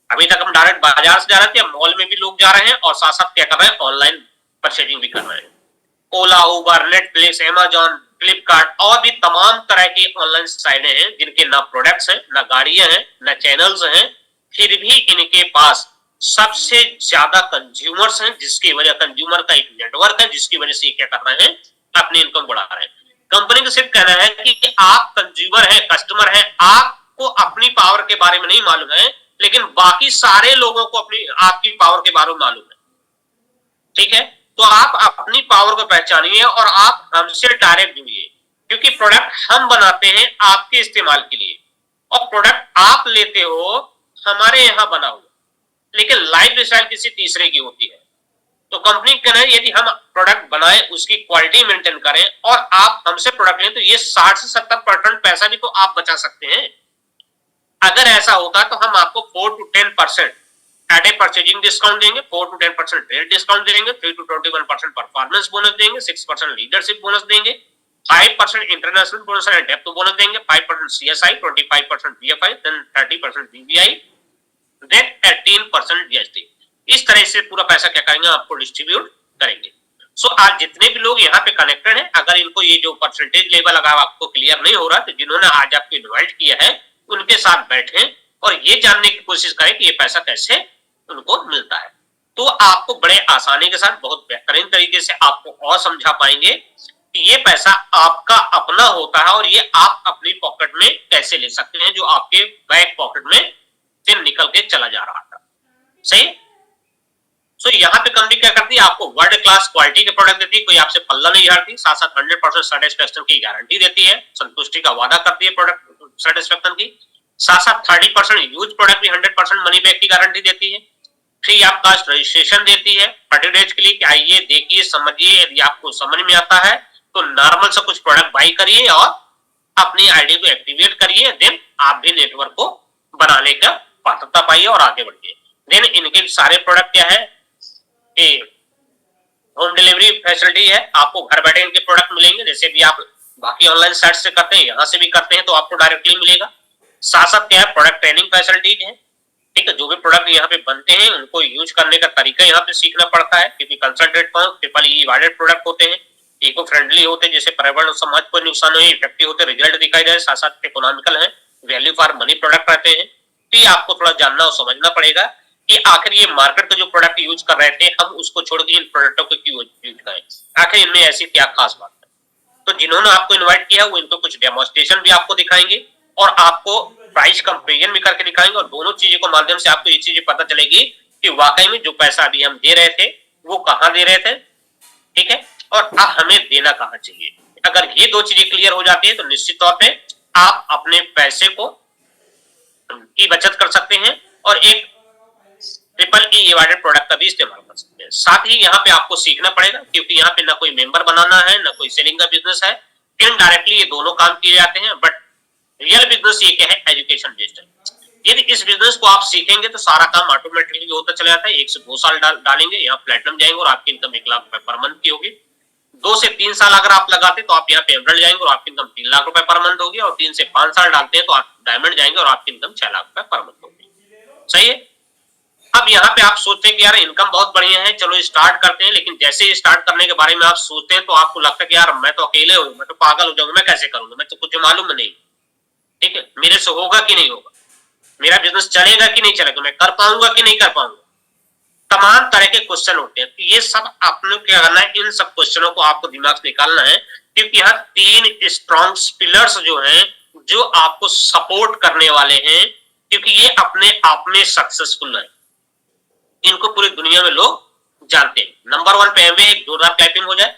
S1: अभी तक हम डायरेक्ट बाजार से जा रहे थे, मॉल में भी लोग जा रहे हैं और साथ साथ क्या कर रहे हैं, ऑनलाइन परचेजिंग भी कर रहे हैं। ओला, उबर, नेटफ्लिक्स, अमेजॉन, फ्लिपकार्ट और भी तमाम तरह की ऑनलाइन साइटें हैं जिनके ना प्रोडक्ट्स हैं, ना गाड़ियां हैं, ना चैनल्स हैं, फिर भी इनके पास सबसे ज्यादा कंज्यूमर्स हैं, जिसकी वजह कंज्यूमर का एक नेटवर्क है, जिसकी वजह से क्या कर रहे हैं, अपनी इनकम बढ़ा रहे हैं। कंपनी का सिर्फ कहना है कि आप कंज्यूमर है, कस्टमर है, आपको अपनी पावर के बारे में नहीं मालूम है, लेकिन बाकी सारे लोगों को अपनी आपकी पावर के बारे में मालूम है। ठीक है, तो आप अपनी पावर को पहचानिए और आप हमसे डायरेक्ट जुड़िए, क्योंकि प्रोडक्ट हम बनाते हैं आपके इस्तेमाल के लिए और प्रोडक्ट आप लेते हो हमारे यहां बना हुआ, लेकिन लाइफ स्टाइल किसी तीसरे की होती है। तो कंपनी कहना है यदि हम प्रोडक्ट बनाए, उसकी क्वालिटी मेंटेन करें और आप हमसे प्रोडक्ट लें, तो ये 60 से 70% पैसा भी तो आप बचा सकते हैं। अगर ऐसा होगा तो हम आपको 4 to 10% at a purchasing discount देंगे, 4 to 10% रेट डिस्काउंट देंगे, 3 to 21% परफॉर्मेंस बोनस देंगे, 6% लीडरशिप बोनस देंगे, 5% international bonus and depth bonus देंगे, 5% CSI, 25% BFI, then 30% BBI, then 18% GST. इस तरह से पूरा पैसा क्या करेंगे, आपको डिस्ट्रीब्यूट करेंगे। सो आज जितने भी लोग यहाँ पे कनेक्टेड हैं, अगर इनको ये जो परसेंटेज लेवल अगर आपको क्लियर नहीं हो रहा, तो जिन्होंने आज आपको इन्वाइट किया है उनके साथ बैठे और ये जानने की कोशिश करें कि ये पैसा कैसे उनको मिलता है। तो आपको बड़े आसानी के साथ बहुत बेहतरीन तरीके से आपको और समझा पाएंगे कि ये पैसा आपका अपना होता है और ये आप अपनी पॉकेट में कैसे ले सकते हैं, जो आपके बैक पॉकेट में से निकल के चला जा रहा था। सही। सो यहाँ पे कंपनी क्या करती है, आपको वर्ल्ड क्लास क्वालिटी के प्रोडक्ट देती है, कोई आपसे पल्ला नहीं झाड़ती, साथ साथ 100% सेटिस्फेक्शन की गारंटी देती है, संतुष्टि का वादा करती है प्रोडक्ट सेटिस्फेक्शन की, साथ साथ 30% यूज प्रोडक्ट भी 100% मनी बैक की गारंटी देती है, फ्री ऑफ कास्ट रजिस्ट्रेशन देती है 30 डेज के लिए कि आइए देखिए समझिए, यदि आपको समझ में आता है तो नॉर्मल से कुछ प्रोडक्ट बाई करिए और अपनी आईडी को एक्टिवेट करिए, देन आप भी नेटवर्क को बनाने का पात्रता पाइए और आगे बढ़िए। देन इनके सारे प्रोडक्ट क्या है, होम डिलीवरी फैसिलिटी है, आपको घर बैठे इनके प्रोडक्ट मिलेंगे, जैसे भी आप बाकी ऑनलाइन साइट से करते हैं यहाँ से भी करते हैं तो आपको डायरेक्टली मिलेगा। साथ साथ क्या है, प्रोडक्ट ट्रेनिंग फैसिलिटीज है। ठीक है, जो भी प्रोडक्ट यहाँ पे बनते हैं उनको यूज करने का तरीका यहाँ पे सीखना पड़ता है, क्योंकि कंसंट्रेट ट्रिपल ई वाइडेड प्रोडक्ट होते हैं, इको फ्रेंडली होते हैं, जैसे पर्यावरण समाज को नुकसान हो, इफेक्टिव होते, रिजल्ट दिखाई जाए, साथ साथ इकोनॉमिकल है, वैल्यू फॉर मनी प्रोडक्ट रहते हैं। तो ये आपको थोड़ा जानना और समझना पड़ेगा कि आखिर ये मार्केट का जो प्रोडक्ट यूज कर रहे थे हम उसको छोड़ के इन प्रोडक्टों को क्यों यूज करें, आखिर इनमें ऐसी क्या खास बात है। तो जिन्होंने आपको इन्वाइट किया वो इनको कुछ डेमोन्स्ट्रेशन भी आपको दिखाएंगे और आपको प्राइस कंपेरिजन भी करके दिखाएंगे, और दोनों चीजों के माध्यम से आपको ये चीजें पता चलेगी कि वाकई में जो पैसा अभी हम दे रहे थे वो कहाँ दे रहे थे, ठीक है, और अब हमें देना कहाँ चाहिए। अगर ये दो चीजें क्लियर हो जाती है तो निश्चित तौर पे आप अपने पैसे को की बचत कर सकते हैं और एक ट्रिपल ई वाइडेड प्रोडक्ट का भी इस्तेमाल कर सकते हैं। साथ ही यहाँ पे आपको सीखना पड़ेगा, क्योंकि यहाँ पे ना कोई मेंबर बनाना है ना कोई सेलिंग का बिजनेस है, इनडायरेक्टली ये दोनों काम किए जाते हैं, बट रियल बिजनेस ये क्या है, एजुकेशन बेस्ड है। यदि इस बिजनेस को आप सीखेंगे तो सारा काम ऑटोमेटिकली होता चला जाता है। 1 से 2 साल डालेंगे यहाँ प्लेटिनम जाएंगे और आपकी इनकम 1 लाख रुपए पर मंथ की होगी। 2 से 3 साल अगर आप लगाते तो आप यहाँ पे एमरल्ड जाएंगे और आपकी इनकम 3 लाख रुपए पर मंथ होगी, और 3 से 5 साल डालते हैं तो आप डायमंड जाएंगे और आपकी इनकम 6 लाख रुपए पर मंथ होगी। सही है। अब यहाँ पे आप सोचते हैं कि यार इनकम बहुत बढ़िया है, चलो स्टार्ट करते हैं, लेकिन जैसे ही स्टार्ट करने के बारे में आप सोचते हैं तो आपको लगता है कि यार मैं तो अकेले हूँ, मैं तो पागल हो जाऊंगा, मैं कैसे करूंगा, मैं तो कुछ मालूम नहीं। ठीक है, मेरे से होगा कि नहीं होगा, मेरा बिजनेस चलेगा कि नहीं चलेगा, मैं कर पाऊंगा कि नहीं कर पाऊंगा। तमाम तरह के क्वेश्चन होते हैं, तो ये सब आपने क्या करना है, इन सब क्वेश्चनों को आपको दिमाग से निकालना है, क्योंकि यहाँ 3 स्ट्रॉन्ग पिलर्स जो हैं, जो आपको सपोर्ट करने वाले हैं, क्योंकि ये अपने आप में सक्सेसफुल है, इनको पूरी दुनिया में लोग जानते हैं। नंबर 1 पे एमवे एक जोरदार क्लैपिंग हो जाए।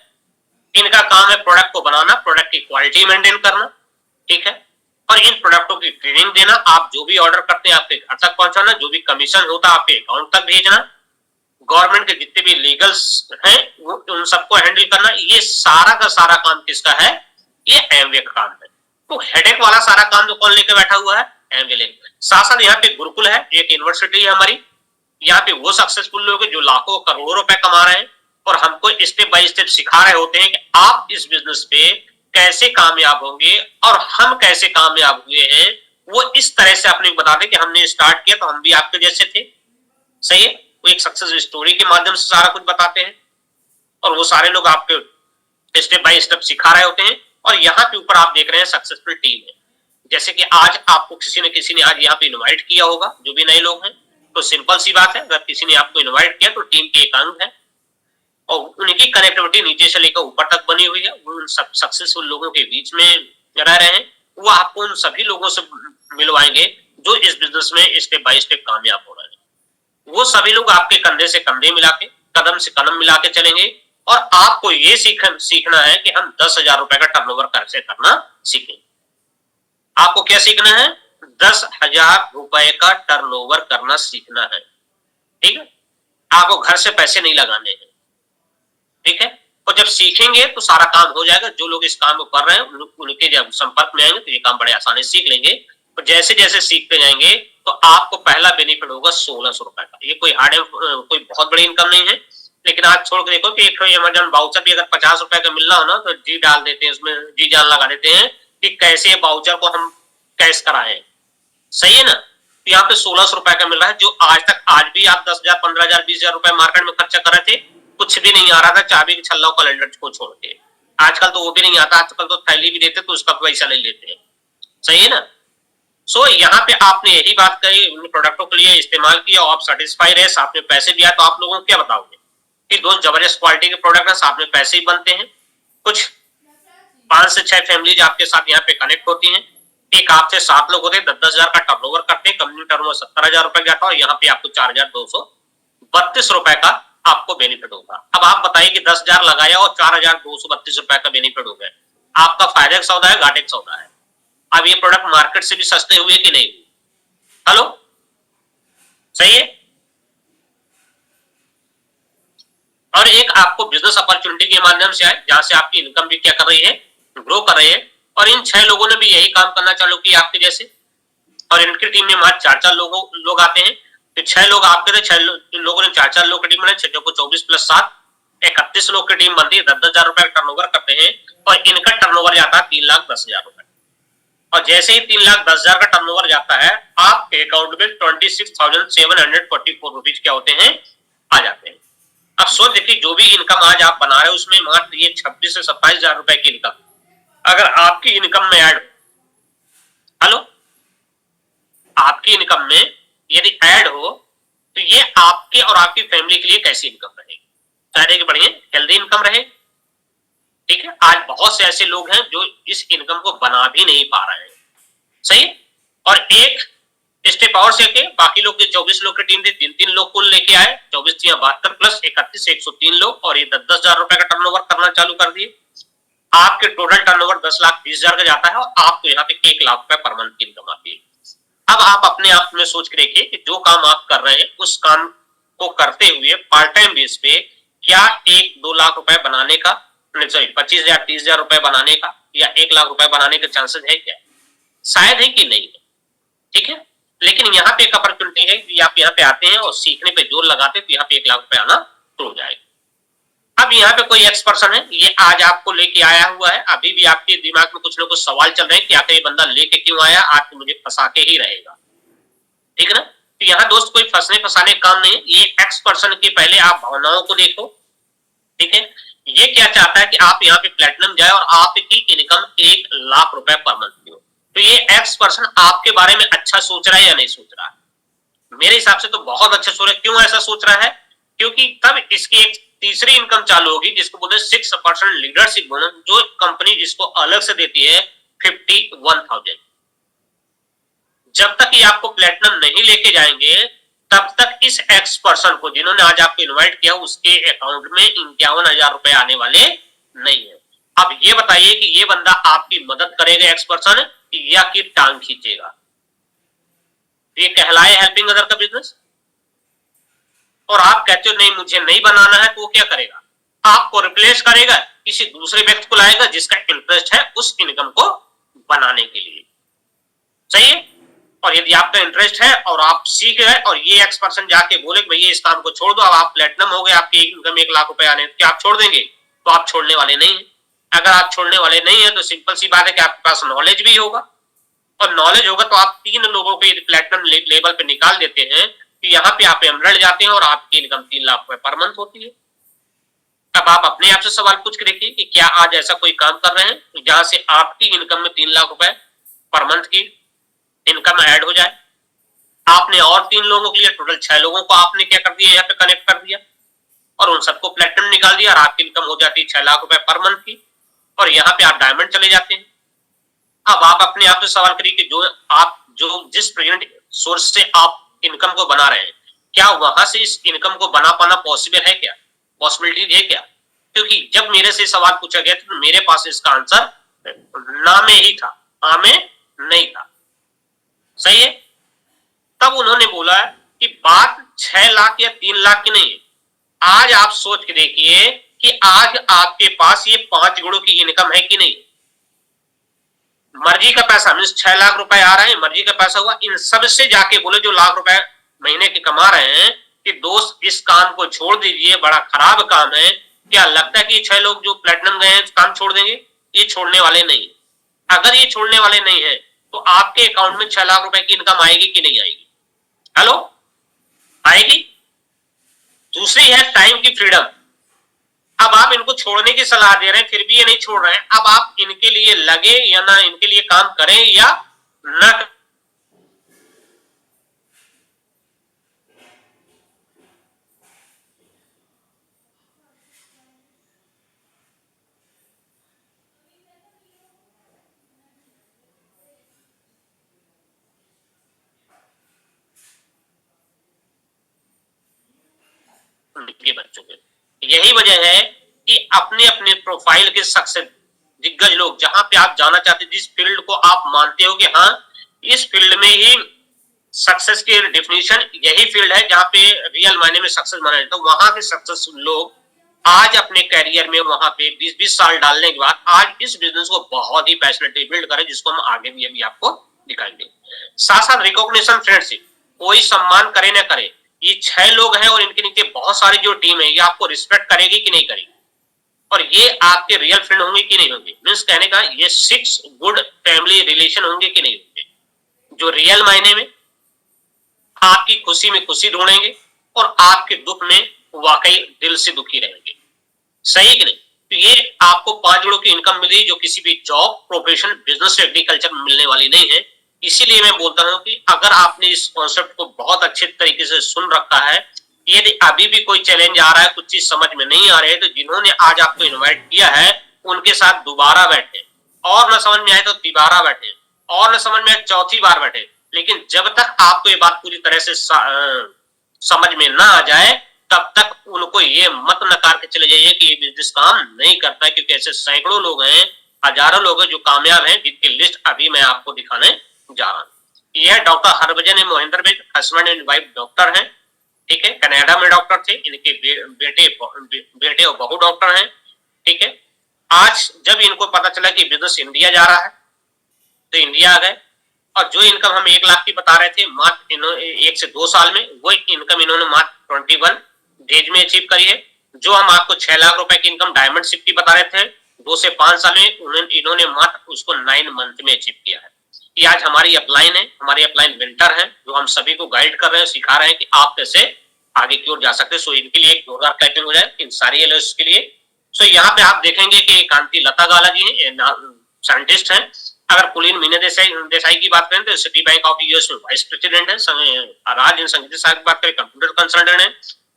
S1: इनका काम है प्रोडक्ट को बनाना, प्रोडक्ट की क्वालिटी मेंटेन करना, ठीक है, और इन प्रोडक्टों की ट्रेनिंग देना, आप जो भी ऑर्डर करते हैं आपके घर तक पहुंचाना, जो भी कमीशन होता है आपके अकाउंट तक भेजना, गवर्नमेंट के जितने भी लीगल्स हैं वो उन सबको हैंडल करना, ये सारा का सारा काम किसका है, ये एमवे का काम है। तो हेडेक वाला सारा काम तो कौन लेके बैठा हुआ है, एमवे लेके। साथ साथ यहाँ पे गुरुकुल है, एक यूनिवर्सिटी है हमारी, यहाँ पे वो सक्सेसफुल लोग हैं जो लाखों करोड़ों रुपए कमा रहे हैं और हमको स्टेप बाय स्टेप सिखा रहे होते हैं कि आप इस बिजनेस पे कैसे कामयाब होंगे और हम कैसे कामयाब हुए हैं, वो इस तरह से अपने बताते कि हमने स्टार्ट किया तो हम भी आपके जैसे थे। सही है, वो एक सक्सेस स्टोरी के माध्यम से सारा कुछ बताते हैं और वो सारे लोग आपको स्टेप बाय स्टेप सिखा रहे होते हैं। और यहाँ पे ऊपर आप देख रहे हैं सक्सेसफुल टीम है, जैसे कि आज आपको किसी ने आज यहाँ पे इनवाइट किया होगा, जो भी नए लोग हैं, तो सिंपल सी बात है, अगर किसी ने आपको इनवाइट किया तो टीम के एक अंग है और उनकी कनेक्टिविटी नीचे से लेकर ऊपर तक बनी हुई है, वो उन सब सक्सेसफुल लोगों के बीच में रह रहे हैं, वो आपको उन सभी लोगों से मिलवाएंगे जो इस बिजनेस में स्टेप बाय स्टेप कामयाब हो रहे हैं। वो सभी लोग आपके कंधे से कंधे मिला के, कदम से कदम मिला के चलेंगे और आपको ये सीखना है कि हम 10,000 रुपए का टर्नओवर कैसे करना सीखें। आपको क्या सीखना है, 10,000 रुपए का टर्नओवर करना सीखना है। ठीक है, आपको घर से पैसे नहीं लगाने हैं। ठीक है, और जब सीखेंगे तो सारा काम हो जाएगा। जो लोग इस काम को कर रहे हैं उनके जब संपर्क में आएंगे तो ये काम बड़े आसानी से सीख लेंगे और जैसे जैसे सीखते जाएंगे तो आपको पहला बेनिफिट होगा 1,600 रुपए का। ये कोई कोई बहुत बड़ी इनकम नहीं है, लेकिन आज छोड़ के देखो कि एक अमेजन वाउचर भी अगर 50 रुपए का मिलना हो ना तो जी डाल देते हैं, उसमें जी जान लगा देते हैं कि कैसे वाउचर को हम कैश कराएं। सही है ना, तो यहाँ पे 1,600 रुपए का मिल रहा है, जो आज तक आज भी आप 10,000 15,000 20,000 रुपए मार्केट में खर्चा कर रहे थे, कुछ भी नहीं आ रहा था चाबी के छल्ला कैलेंडर को छोड़ के। आजकल तो वो भी नहीं आता, आजकल तो थैली भी देते तो उसका पैसा ले लेते हैं। सही है ना, सो यहाँ पे आपने यही बात कही, प्रोडक्टों के लिए इस्तेमाल किया और आप सेटिस्फाई रहे, साथ में पैसे दिया, तो आप लोगों को क्या बताओगे कि दोस्त जबरदस्त क्वालिटी के प्रोडक्ट है, साथ में पैसे ही बनते हैं। कुछ 5 से 6 फैमिलीज आपके साथ यहाँ पे कनेक्ट होती हैं, एक आपसे 7 लोग होते हैं, 10,000 का टर्नओवर करते हैं, कंपनी टर्नओवर 70,000 रुपए जाता है और यहाँ पे आपको 4,232 रुपए का आपको बेनिफिट होगा। अब आप बताइए कि 10,000 लगाया और 4,232 रुपए का बेनिफिट हो गया, आपका फायदे का सौदा है घाटे का सौदा है। अब ये प्रोडक्ट मार्केट से भी सस्ते हुए कि नहीं? हेलो, सही है। और एक आपको बिजनेस अपॉर्चुनिटी के माध्यम से आए जहां से आपकी इनकम भी क्या कर रही है, ग्रो कर रही है। और इन 6 लोगों ने भी यही काम करना चालू किया आपके जैसे, और इनकी टीम में मात्र 4-4 लोग आते हैं। तो 6 लोग आपके थे, 6 लोगों ने 4-4 लोग की टीम बनाई, 6 को 24 + 7 31 लोग की टीम बनती है, 10,000 रुपए का टर्नओवर करते हैं और इनका टर्नओवर जाता है 3,10,000 रुपए। और जैसे ही 3,10,000 का टर्नओवर जाता है, आपके अकाउंट में 26,744 रुपीज क्या होते हैं, आ जाते हैं। अब सोच देखिए, जो भी इनकम आज आप बना रहे हो उसमें मात्र ये 26 से 27,000 रुपए की इनकम अगर आपकी इनकम में ऐड, हेलो, आपकी इनकम में यदि ऐड हो तो ये आपके और आपकी फैमिली के लिए कैसी इनकम रहेगी, शायद बढ़िया हेल्दी इनकम रहे। ठीक है, आज बहुत से ऐसे लोग हैं जो इस इनकम को बना भी नहीं पा रहे हैं। सही, और एक स्टेप और से के बाकी लोग 24 लोग की टीम थी, 3-3 लोग कुल लेके आए, 24 + 72 + 31 103 लोग, और ये 10,000 रुपए का टर्नओवर करना चालू कर दिए। आपके टोटल टर्नओवर 10,20,000 का जाता है और आपको यहाँ पे 1,00,000 रुपए पर मंथ की इनकम आती है। अब आप अपने आप में सोच के देखिए कि जो काम आप कर रहे हैं उस काम को करते हुए पार्ट टाइम बेस पे क्या 1-2 लाख रुपए बनाने का, सॉरी 25,000 30,000 रुपए बनाने का या 1,00,000 रुपए बनाने के चांसेस है क्या? शायद है कि नहीं है। ठीक है, लेकिन यहाँ पे एक अपॉर्चुनिटी है कि आप यहाँ पे आते हैं और सीखने पे जोर लगाते हैं तो यहाँ पे 1,00,000 रुपए आना शुरू हो जाएगा। अब यहाँ पे कोई एक्स पर्सन है, ये आज आपको लेके आया हुआ है, अभी भी आपके दिमाग में कुछ ना कुछ सवाल चल रहे हैं कि आखिर ये बंदा लेके क्यों आया, आज तो मुझे फंसा के ही रहेगा। ठीक है ना, तो यहाँ दोस्त कोई फंसने फंसाने का काम नहीं है, ये एक्स पर्सन के पहले आप भावनाओं को देखो, ठीक है। ये क्या चाहता है कि आप यहाँ पे प्लेटिनम जाए और आपकी इनकम 1 लाख रुपए पर मंथ की हो। तो ये एक्स पर्सन आपके बारे में अच्छा सोच रहा है या नहीं सोच रहा है? मेरे हिसाब से तो बहुत अच्छा सोच रहा है। क्यों ऐसा सोच रहा है? क्योंकि तब इसकी एक तीसरी इनकम चालू होगी जिसको बोलते हैं 6% लीडरशिप बोनस, जो कंपनी जिसको अलग से देती है 51,000। जब तक ये आपको प्लेटिनम नहीं लेके जाएंगे तब तक इस एक्स पर्सन को जिन्होंने आज आपको इनवाइट किया उसके अकाउंट में 51,000 रुपए आने वाले नहीं है। अब ये बताइए कि ये बंदा आपकी मदद करेगा एक्स पर्सन या कि टांग खींचेगा? ये कहलाए हेल्पिंग अदर का बिजनेस। और आप कहते हो नहीं मुझे नहीं बनाना है, तो वो क्या करेगा? आपको रिप्लेस करेगा, किसी दूसरे व्यक्ति को लाएगा जिसका इंटरेस्ट है उस इनकम को बनाने के लिए। सही है। और यदि आपका इंटरेस्ट है और आप सीख रहे और ये एक्स पर्सन जाके बोले भैया इस काम को छोड़ दो, अब आप प्लेटिनम हो गए, आपकी इनकम 1 लाख रुपए आने, क्या आप छोड़ देंगे? तो आप छोड़ने वाले नहीं है। अगर आप छोड़ने वाले नहीं है तो सिंपल सी बात है कि आपके पास नॉलेज भी होगा, और नॉलेज होगा तो आप 3 लोगों को यदि प्लेटिनम लेवल पे निकाल देते हैं तो यहाँ पे आप एमरल्ड जाते हैं और आपकी इनकम 3 लाख रुपए पर मंथ होती है। अब आप अपने आप से सवाल पूछ के देखिए कि क्या आज ऐसा कोई काम कर रहे हैं जहां से आपकी इनकम में 3 लाख रुपए पर मंथ की इनकम ऐड हो जाए? आपने और 3 लोगों के लिए टोटल 6 लोगों को आपने क्या कर दिया, यहाँ पे कनेक्ट कर दिया और उन सबको प्लेटिनम निकाल दिया और आपकी इनकम हो जाती है 6 लाख रुपए पर मंथ की, और यहाँ पे आप डायमंड चले जाते हैं। अब आप अपने आप से सवाल करिए कि जो जिस प्रेजेंट सोर्स से आप इनकम को बना रहे हैं, क्या वहां से इस इनकम को बना पाना पॉसिबल है क्या? पॉसिबिलिटी है क्या? क्योंकि जब मेरे से सवाल पूछा गया तो मेरे पास इसका आंसर ना में ही था, हाँ में नहीं था। सही है। तब उन्होंने बोला कि बात 6 लाख या 3 लाख की नहीं है। आज आप सोच के देखिए कि आज आपके पास ये 5 गुणों की इनकम है कि नहीं? मर्जी का पैसा मीन 6 लाख रुपए आ रहे हैं, मर्जी का पैसा हुआ। इन सब से जाके बोले जो लाख रुपए महीने के कमा रहे हैं कि दोस्त इस काम को छोड़ दीजिए, बड़ा खराब काम है। क्या लगता है कि 6 लोग जो प्लेटिनम गए हैं काम छोड़ देंगे? ये छोड़ने वाले नहीं है। अगर ये छोड़ने वाले नहीं है तो आपके अकाउंट में 6 लाख रुपए की इनकम आएगी कि नहीं आएगी? हेलो, आएगी। दूसरी है टाइम की फ्रीडम। अब आप इनको छोड़ने की सलाह दे रहे हैं फिर भी ये नहीं छोड़ रहे हैं। अब आप इनके लिए लगे या ना इनके लिए काम करें या ना करें। बच्चों के यही वजह है कि अपने अपने प्रोफाइल के सक्सेस दिग्गज लोग जहां पे आप जाना चाहते हैं, जिस फील्ड को आप मानते हो कि हाँ इस फील्ड में ही सक्सेस की डेफिनेशन यही फील्ड है जहां पे रियल मायने में सक्सेस माना जाता है, तो वहां के सक्सेसफुल लोग आज अपने करियर में वहां पे 20-20 साल डालने के बाद आज इस बिजनेस को बहुत ही पैशनेटली बिल्ड करें, जिसको हम आगे भी अभी आपको दिखाएंगे। साथ साथ रिकॉग्निशन, फ्रेंडशिप, कोई सम्मान करे ना करे, ये 6 लोग हैं और इनके नीचे बहुत सारी जो टीम है ये आपको रिस्पेक्ट करेगी कि नहीं करेगी, और ये आपके रियल फ्रेंड होंगे कि नहीं होंगे। मीन्स कहने का ये 6 गुड फैमिली रिलेशन होंगे कि नहीं होंगे, जो रियल मायने में आपकी खुशी में खुशी ढूंढेंगे और आपके दुख में वाकई दिल से दुखी रहेंगे। सही कि नहीं? तो ये आपको 5 गुणों की इनकम मिली जो किसी भी जॉब, प्रोफेशन, बिजनेस, एग्रीकल्चर में मिलने वाली नहीं है। इसीलिए मैं बोलता हूं कि अगर आपने इस कॉन्सेप्ट को बहुत अच्छे तरीके से सुन रखा है, यदि अभी भी कोई चैलेंज आ रहा है, कुछ चीज समझ में नहीं आ रही है, तो जिन्होंने आज आपको इनवाइट किया है उनके साथ दोबारा बैठे, और न समझ में आए तो दोबारा बैठे, और न समझ में आए चौथी बार बैठे। लेकिन जब तक आपको ये बात पूरी तरह से समझ में ना आ जाए तब तक उनको ये मत नकार के चले जाइए कि ये बिजनेस काम नहीं करता है, क्योंकि ऐसे सैकड़ों लोग हैं, हजारों लोग हैं जो कामयाब हैं, जिनकी लिस्ट अभी मैं आपको दिखाने जा रहा हूं। यह doctor Harbhajan Mahendra big, husband and wife doctor हैं, ठीक है, कनाडा में डॉक्टर थे, इनके बेटे और बहू डॉक्टर हैं, ठीक है। आज जब इनको पता चला कि बिजनेस इंडिया जा रहा है तो इंडिया आ गए, और जो इनकम हम 1 लाख की बता रहे थे मात्र 1 से 2 साल में, वो इनकम इन्होंने मात्र 21 डेज में अचीव करी है। जो हम आपको 6 लाख रुपए की इनकम डायमंड शिप की बता रहे थे 2 से 5 साल में, इन्होंने मात्र उसको 9 मंथ में अचीव किया है। ये आज हमारी अपलाइन है, हमारी अपलाइन विंटर है, जो हम सभी को गाइड कर रहे हैं, सिखा रहे हैं कि आप कैसे आगे की ओर जा सकते हैं। सो इनके लिए एक जोरदार क्लैपिंग हो जाए इन सारी एनालिस्ट के लिए। सो यहाँ पे आप देखेंगे कि कांति लता गाला जी हैं, साइंटिस्ट हैं। अगर कुलीन मीना देसाई की बात करें तो सिटी बैंक ऑफ यूएस में वाइस प्रेसिडेंट है। राज संगीत साहब की बात करें कंप्यूटर कंसल्टेंट है।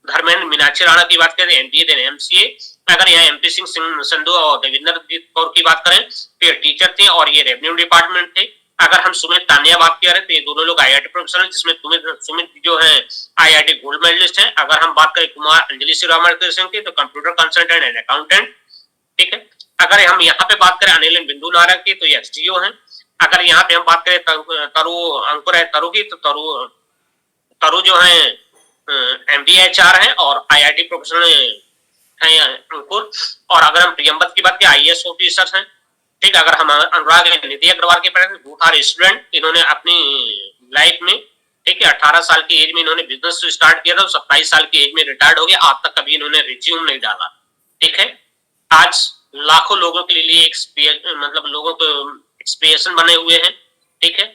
S1: धर्मेंद्र मीनाक्षी राणा की बात करें एमबीए देन एमसीए। अगर यहाँ एमपी सिंह संधू और देवेंद्र जीत कौर की बात करें तो ये टीचर थे और ये रेवेन्यू डिपार्टमेंट थे। अगर हम सुमित तानिया बात करें तो ये दोनों लोग आईआईटी प्रोफेसर हैं, जिसमें सुमित जो है आईआईटी गोल्ड मेडलिस्ट है। अगर हम बात करें कुमार अंजलि श्रीरामकृष्ण की तो कंप्यूटर कंसल्टेंट एंड अकाउंटेंट, ठीक है। अगर हम यहाँ पे बात करें अनिल बिंदु नारंग की तो ये एसडीओ है। अगर यहाँ पे हम बात करें तरु अंकुर है तरु की तो तरु जो है एमबीएचआर है और आईआईटी प्रोफेसर है अंकुर। और अगर हम प्रियंबत की बात करें आईएएस ऑफिसर हैं, ठीक। अगर हम अनुराग निधि अग्रवाल की बात करें बोथ आर स्टूडेंट, इन्होंने अपनी लाइफ में, ठीक है, 18 साल की एज में इन्होंने बिजनेस स्टार्ट किया था, 27 साल की एज में रिटायर्ड हो गए। आज तक कभी इन्होंने रिज्यूम नहीं डाला, ठीक है। आज लाखों लोगों के लिए मतलब लोगों को एक्सपीरियंस बने हुए हैं, ठीक है।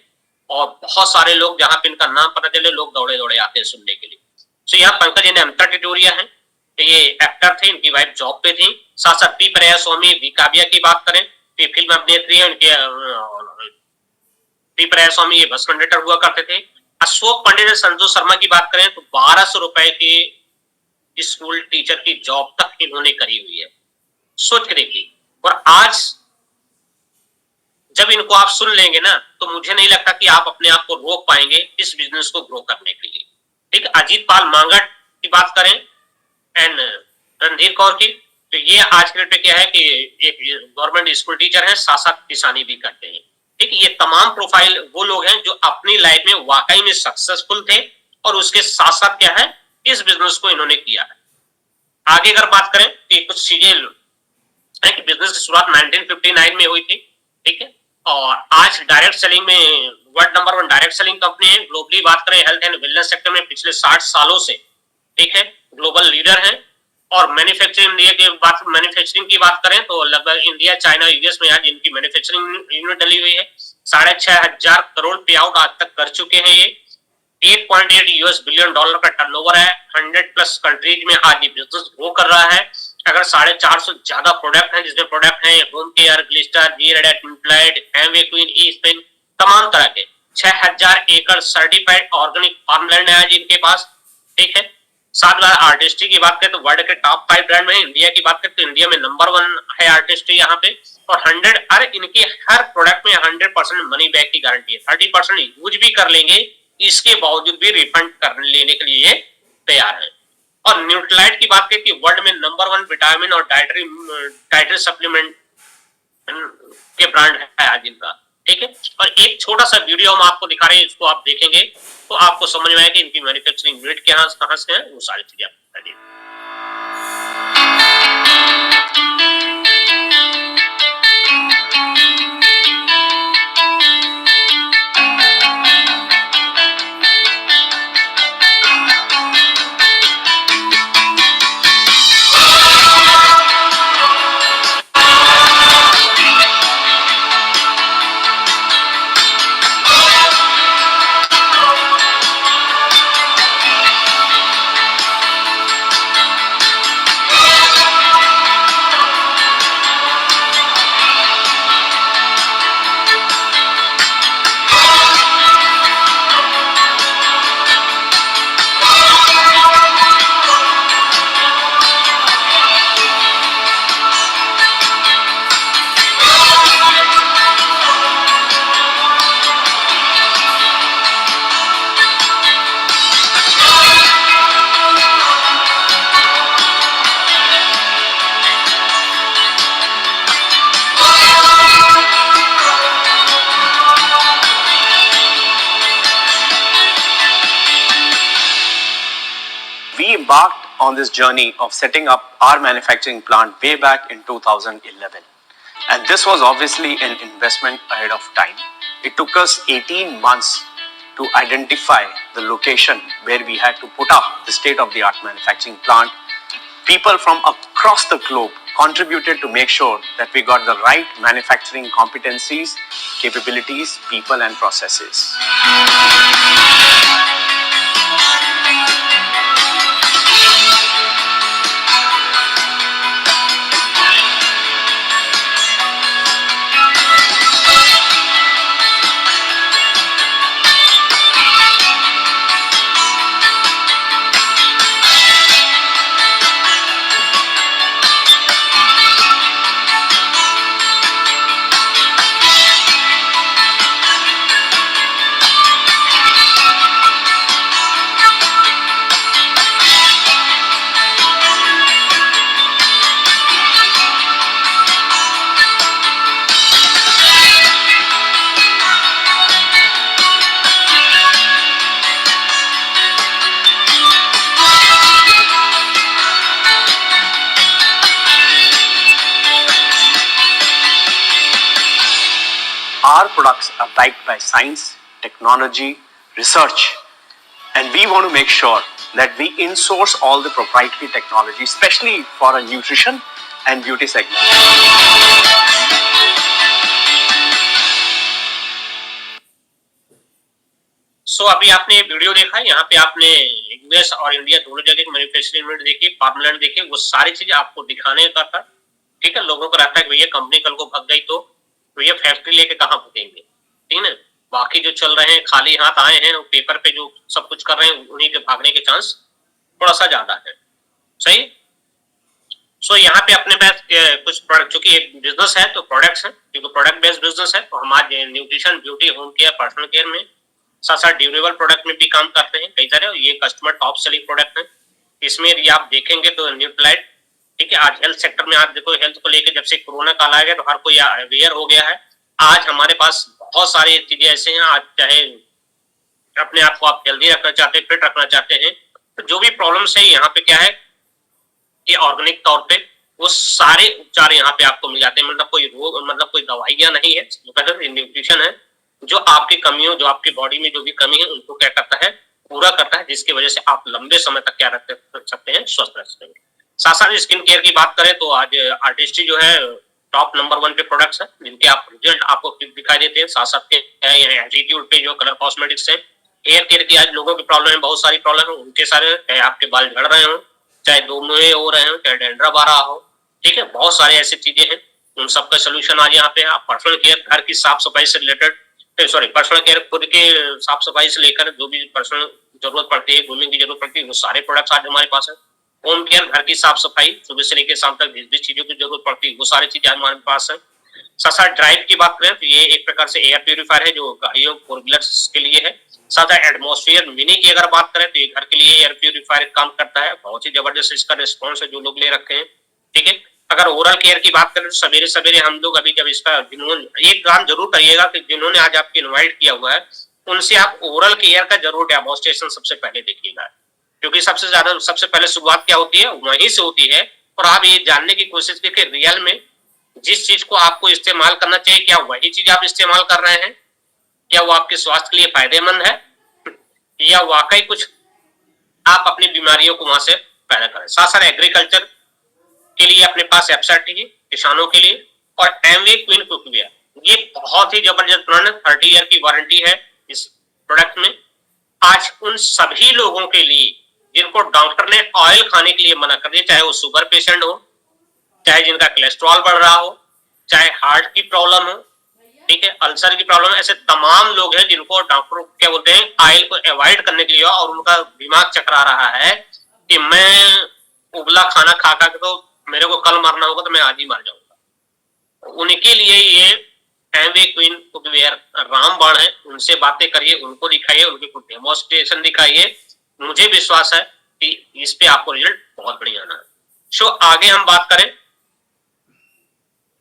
S1: और बहुत सारे लोग जहां पे इनका नाम पता चले लोग दौड़े दौड़े आते हैं सुनने के लिए। तो यहाँ पंकज नेमता टिटोरिया है, ये एक्टर थे, इनकी वाइफ जॉब पे थी। साथ साथ P Priya Swami we Kavya की बात करें तो ये फिल्म अभिनेत्री है। उनके पी प्रया स्वामी ये बस कंडक्टर हुआ करते थे। अशोक पंडित संजू शर्मा की बात करें तो 1200 रुपए की स्कूल टीचर की जॉब तक इन्होंने करी हुई है, सोच के देखिए। और आज जब इनको आप सुन लेंगे ना तो मुझे नहीं लगता कि आप अपने आप को रोक पाएंगे इस बिजनेस को ग्रो करने के लिए, ठीक। अजीत पाल मांगट की बात करें एंड रणधीर कौर की तो ये आज के डेट में क्या है कि एक गवर्नमेंट स्कूल टीचर है, साथ साथ किसानी भी करते हैं, ठीक। ये तमाम प्रोफाइल वो लोग हैं जो अपनी लाइफ में वाकई में सक्सेसफुल थे और उसके साथ साथ क्या है इस बिजनेस को इन्होंने किया है। आगे अगर बात करें तो कुछ चीजें बिजनेस की शुरुआत 1959 में हुई थी, ठीक है। और आज डायरेक्ट सेलिंग में world number 1 direct selling company है। ग्लोबली बात करें हेल्थ एंड वेलनेस सेक्टर में पिछले 60 सालों से, ठीक है, ग्लोबल लीडर है। और मैन्युफैक्चरिंग की बात करें तो लगभग इंडिया, चाइना, यूएस में आज इनकी मैन्युफैक्चरिंग यूनिट डली हुई है। 6,500 करोड़ पे आउट आज तक कर चुके हैं ये। 8.8 यूएस बिलियन डॉलर का टर्नओवर है। 100+ कंट्रीज में आज ये बिजनेस ग्रो कर रहा है। अगर 450 ज्यादा प्रोडक्ट हैं, जिसमें प्रोडक्ट हैं होम केयर, ग्लिस्टर, जीरेडेट, इंप्लाइड, एमवे क्वीन, ई स्पिन, तमाम तरह के 6000 एकड़ सर्टिफाइड ऑर्गेनिक फार्मलैंड है आज इनके पास, ठीक है। साथ में आर्टिस्ट्री की बात करें तो वर्ल्ड के टॉप 5 ब्रांड में इंडिया की बात करें तो इंडिया में नंबर 1 है आर्टिस्ट्री यहाँ पे। और 100 इनकी हर प्रोडक्ट में 100% मनी बैक की गारंटी है। 30% यूज भी कर लेंगे, इसके बावजूद भी रिफंड कर लेने के लिए तैयार है। और न्यूट्रालाइट की बात करें कि वर्ल्ड में नंबर 1 विटामिन और डाइटरी सप्लीमेंट के ब्रांड है आज इनका, ठीक है। और एक छोटा सा वीडियो हम आपको दिखा रहे हैं, इसको आप देखेंगे तो आपको समझ में आएगा कि इनकी मैन्युफैक्चरिंग यूनिट कहां से है, वो सारी चीजें आपको बताइए।
S2: We embarked on this journey of setting up our manufacturing plant way back in 2011. And this was obviously an investment ahead of time. It took us 18 months to identify the location where we had to put up the state-of-the-art manufacturing plant. People from across the globe contributed to make sure that we got the right manufacturing competencies, capabilities, people and processes. backed by science, technology, research, and we want to make sure that we insource all the proprietary technology, especially for a nutrition and beauty segment.
S1: सो अभी आपने video देखा, यहाँ पे आपने US और India दोनों जगह की मैन्युफैक्चरिंग यूनिट देखी, फार्मलैंड देखे, वो सारी चीजें आपको दिखाने का था। ठीक है, लोगों को रहता है कि भैया कंपनी कल को भाग गई तो भैया फैक्ट्री लेके कहाँ भागेंगे, ठीक है ना। बाकी जो चल रहे हैं खाली हाथ आए हैं, पेपर पे जो सब कुछ कर रहे हैं, उन्हीं के भागने के चांस थोड़ा सा ज्यादा है। सही। सो यहाँ पे अपने पास कुछ प्रोडक्ट, चूंकि एक बिजनेस है तो प्रोडक्ट्स है, क्योंकि प्रोडक्ट बेस्ड बिजनेस है, तो हमारे nutrition, beauty, home care, personal care में साथ साथ ड्यूरेबल प्रोडक्ट में भी काम करते हैं कई सारे। ये कस्टमर टॉप सेलिंग प्रोडक्ट है। इसमें यदि आप देखेंगे तो न्यूट्रालाइट, ठीक है, आज हेल्थ सेक्टर में आप देखो, हेल्थ को लेकर जब से कोरोना काल आ गया तो हर कोई अवेयर हो गया है। आज हमारे पास बहुत सारी चीजें ऐसे हैं, आज चाहे अपने आप को आप हेल्दी रखना चाहते हैं, फिट रखना चाहते हैं, तो जो भी प्रॉब्लम्स है यहाँ पे क्या है कि ऑर्गेनिक तौर पे वो सारे उपचार यहाँ पे आपको मिल जाते हैं। मतलब कोई रोग, मतलब कोई दवाइयां नहीं है, न्यूट्रिशन है जो आपकी कमियों, जो आपकी बॉडी में जो भी कमी है उनको क्या करता है, पूरा करता है, जिसकी वजह से आप लंबे समय तक क्या रख सकते हैं, स्वस्थ रह सकते हैं। साथ साथ स्किन केयर की बात करें तो आज आर्टिस्ट्री जो है टॉप नंबर 1 पे प्रोडक्ट्स है, जिनके आप रिजल्ट आपको दिखाई देते हैं। साथ साथ के एटीट्यूड पे जो कलर कॉस्मेटिक्स है, हेयर केयर की आज लोगों की प्रॉब्लम है, बहुत सारी प्रॉब्लम है, उनके सारे, चाहे आपके बाल झड़ रहे हो, चाहे दो मुहे हो रहे हो, चाहे डैंड्रफ आ रहा हो, ठीक है, बहुत सारे ऐसी चीजें हैं, उन सबका सोल्यूशन आज यहाँ पे। आप पर्सनल केयर, घर की साफ सफाई से रिलेटेड, सॉरी पर्सनल केयर, खुद के साफ सफाई से लेकर जो भी पर्सनल जरूरत पड़ती है, ग्रूमिंग की जरूरत पड़ती है, वो सारे प्रोडक्ट्स आज हमारे पास है। होम केयर, घर की साफ सफाई, सुबह से लेकर शाम तक जिस भी चीजों की जरूरत पड़ती है वो सारी चीजें हमारे पास है। साथ साथ ड्राइव की बात करें तो ये एक प्रकार से एयर प्यूरिफायर है जो गाड़ियों, फोर व्हीलर्स के लिए है। साथ साथ एटमॉस्फेयर मिनी की अगर बात करें तो ये घर के लिए एयर प्यूरिफायर काम करता है, बहुत ही जबरदस्त इसका रिस्पॉन्स है जो लोग ले रखे हैं, ठीक है। अगर ओरल केयर की बात करें तो सवेरे सवेरे हम लोग अभी जब इसका, जिन्होंने एक काम जरूर करिएगा कि जिन्होंने आज आपको इनवाइट किया हुआ है उनसे आप ओरल केयर का जरूर डेमोस्ट्रेशन सबसे पहले देखिएगा, क्योंकि सबसे पहले शुरुआत क्या होती है, वहीं से होती है। और आप ये जानने की कोशिश कीजिए कि रियल में जिस चीज को आपको इस्तेमाल करना चाहिए, क्या वही चीज आप इस्तेमाल कर रहे हैं, क्या वो आपके स्वास्थ्य के लिए फायदेमंद है, या वाकई कुछ आप अपनी बीमारियों को वहां से पैदा करें। साथ साथ एग्रीकल्चर के लिए अपने पास एप्सर्टी है किसानों के लिए, और एमवे क्वीन कुकवेयर, ये बहुत ही जबरदस्त ब्रांड है, 30 ईयर की वारंटी है इस प्रोडक्ट में। आज उन सभी लोगों के लिए जिनको डॉक्टर ने ऑयल खाने के लिए मना कर दिया, चाहे वो शुगर पेशेंट हो, चाहे जिनका कोलेस्ट्रॉल बढ़ रहा हो, चाहे हार्ट की प्रॉब्लम हो, ठीक है, अल्सर की प्रॉब्लम, ऐसे तमाम लोग हैं जिनको डॉक्टर क्या बोलते हैं, ऑयल को अवॉइड करने के लिए, और उनका दिमाग चकरा रहा है कि मैं उबला खाना खा खा के तो मेरे को कल मरना होगा तो मैं आज ही मर जाऊंगा। उनके लिए ये एमवे क्वीन कुकवेयर रामबाण है। उनसे बातें करिए, उनको दिखाइए, उनके कुछ डेमोस्ट्रेशन दिखाइए, मुझे विश्वास है कि इस पे आपको रिजल्ट बहुत बढ़िया आना है। सो आगे हम बात करें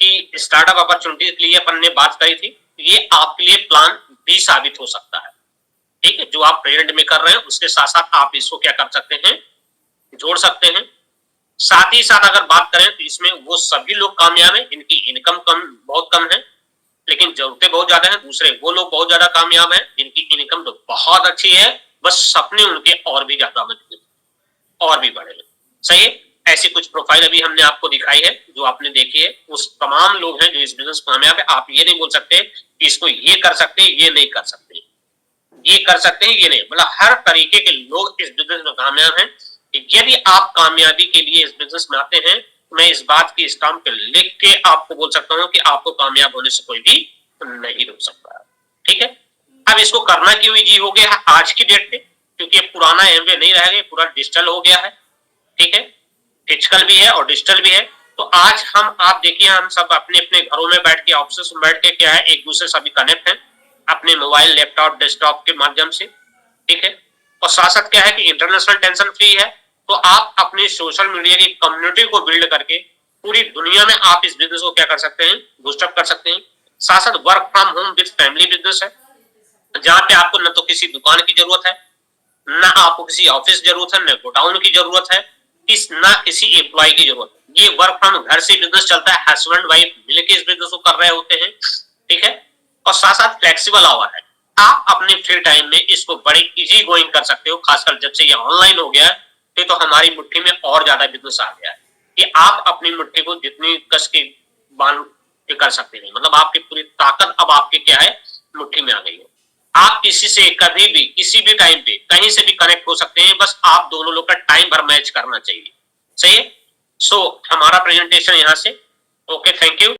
S1: कि स्टार्टअप अपॉर्चुनिटी के लिए अपन ने बात करी थी, ये आपके लिए प्लान भी साबित हो सकता है, ठीक है। जो आप प्रेजेंट में कर रहे हैं उसके साथ साथ आप इसको क्या कर सकते हैं, जोड़ सकते हैं। साथ ही साथ अगर बात करें तो इसमें वो सभी लोग कामयाब हैं जिनकी इनकम बहुत कम है लेकिन जरूरतें बहुत ज्यादा हैं। दूसरे वो लोग बहुत ज्यादा कामयाब हैं जिनकी इनकम तो बहुत अच्छी है, बस सपने उनके और भी ज्यादा मजबूत और भी बड़े हैं। सही है, ऐसी कुछ प्रोफाइल अभी हमने आपको दिखाई है जो आपने देखी है। उस तमाम लोग हैं जो इस बिजनेस में कामयाब है। आप ये नहीं बोल सकते कि इसको ये कर सकते हैं, ये नहीं कर सकते, ये कर सकते हैं, ये नहीं, मतलब हर तरीके के लोग इस बिजनेस में कामयाब हैं। यदि आप कामयाबी के लिए इस बिजनेस में आते हैं, मैं इस बात की स्टाम्प पे लिख के आपको बोल सकता हूं कि आपको कामयाब होने से कोई भी नहीं रोक सकता, ठीक है। अब इसको करना क्यों इजी हो गया है आज की डेट पे, क्योंकि पुराना एमवे नहीं रह गया, पूरा डिजिटल हो गया है, ठीक है, फिजिकल भी है और डिजिटल भी है। तो आज हम, आप देखिए, हम सब अपने अपने घरों में बैठ के, ऑफिस में बैठ के क्या है, एक दूसरे से अभी कनेक्ट है अपने मोबाइल, लैपटॉप, डेस्कटॉप के माध्यम से, ठीक है। और साथ साथ क्या है कि इंटरनेशनल टेंशन फ्री है, तो आप अपने सोशल मीडिया की कम्युनिटी को बिल्ड करके पूरी दुनिया में आप इस बिजनेस को क्या कर सकते हैं, बूस्टअप कर सकते हैं। साथ साथ work from home with family business है, जहां पे आपको न तो किसी दुकान की जरूरत है, ना आपको किसी ऑफिस जरूरत है, न गोडाउन की जरूरत है, ना किसी एम्प्लॉय की जरूरत है। ये वर्क फ्रॉम घर से बिजनेस चलता है, हस्बैंड वाइफ मिलकर इस बिजनेस को कर रहे होते हैं, ठीक है। और साथ साथ फ्लेक्सिबल आवर है। आप अपने फ्री टाइम में इसको बड़े इजी गोइंग कर सकते हो, खासकर जब से ये ऑनलाइन हो गया है तो हमारी मुट्ठी में और ज्यादा बिजनेस आ गया है कि आप अपनी मुट्ठी को जितनी कस के बांध के कर सकते हैं, मतलब आपकी पूरी ताकत अब आपके क्या है, मुट्ठी में आ गई है। आप किसी से कभी भी किसी भी टाइम पे कहीं से भी कनेक्ट हो सकते हैं, बस आप दोनों लोग का टाइम भर मैच करना चाहिए। सही है। सो हमारा प्रेजेंटेशन यहाँ से ओके, थैंक यू।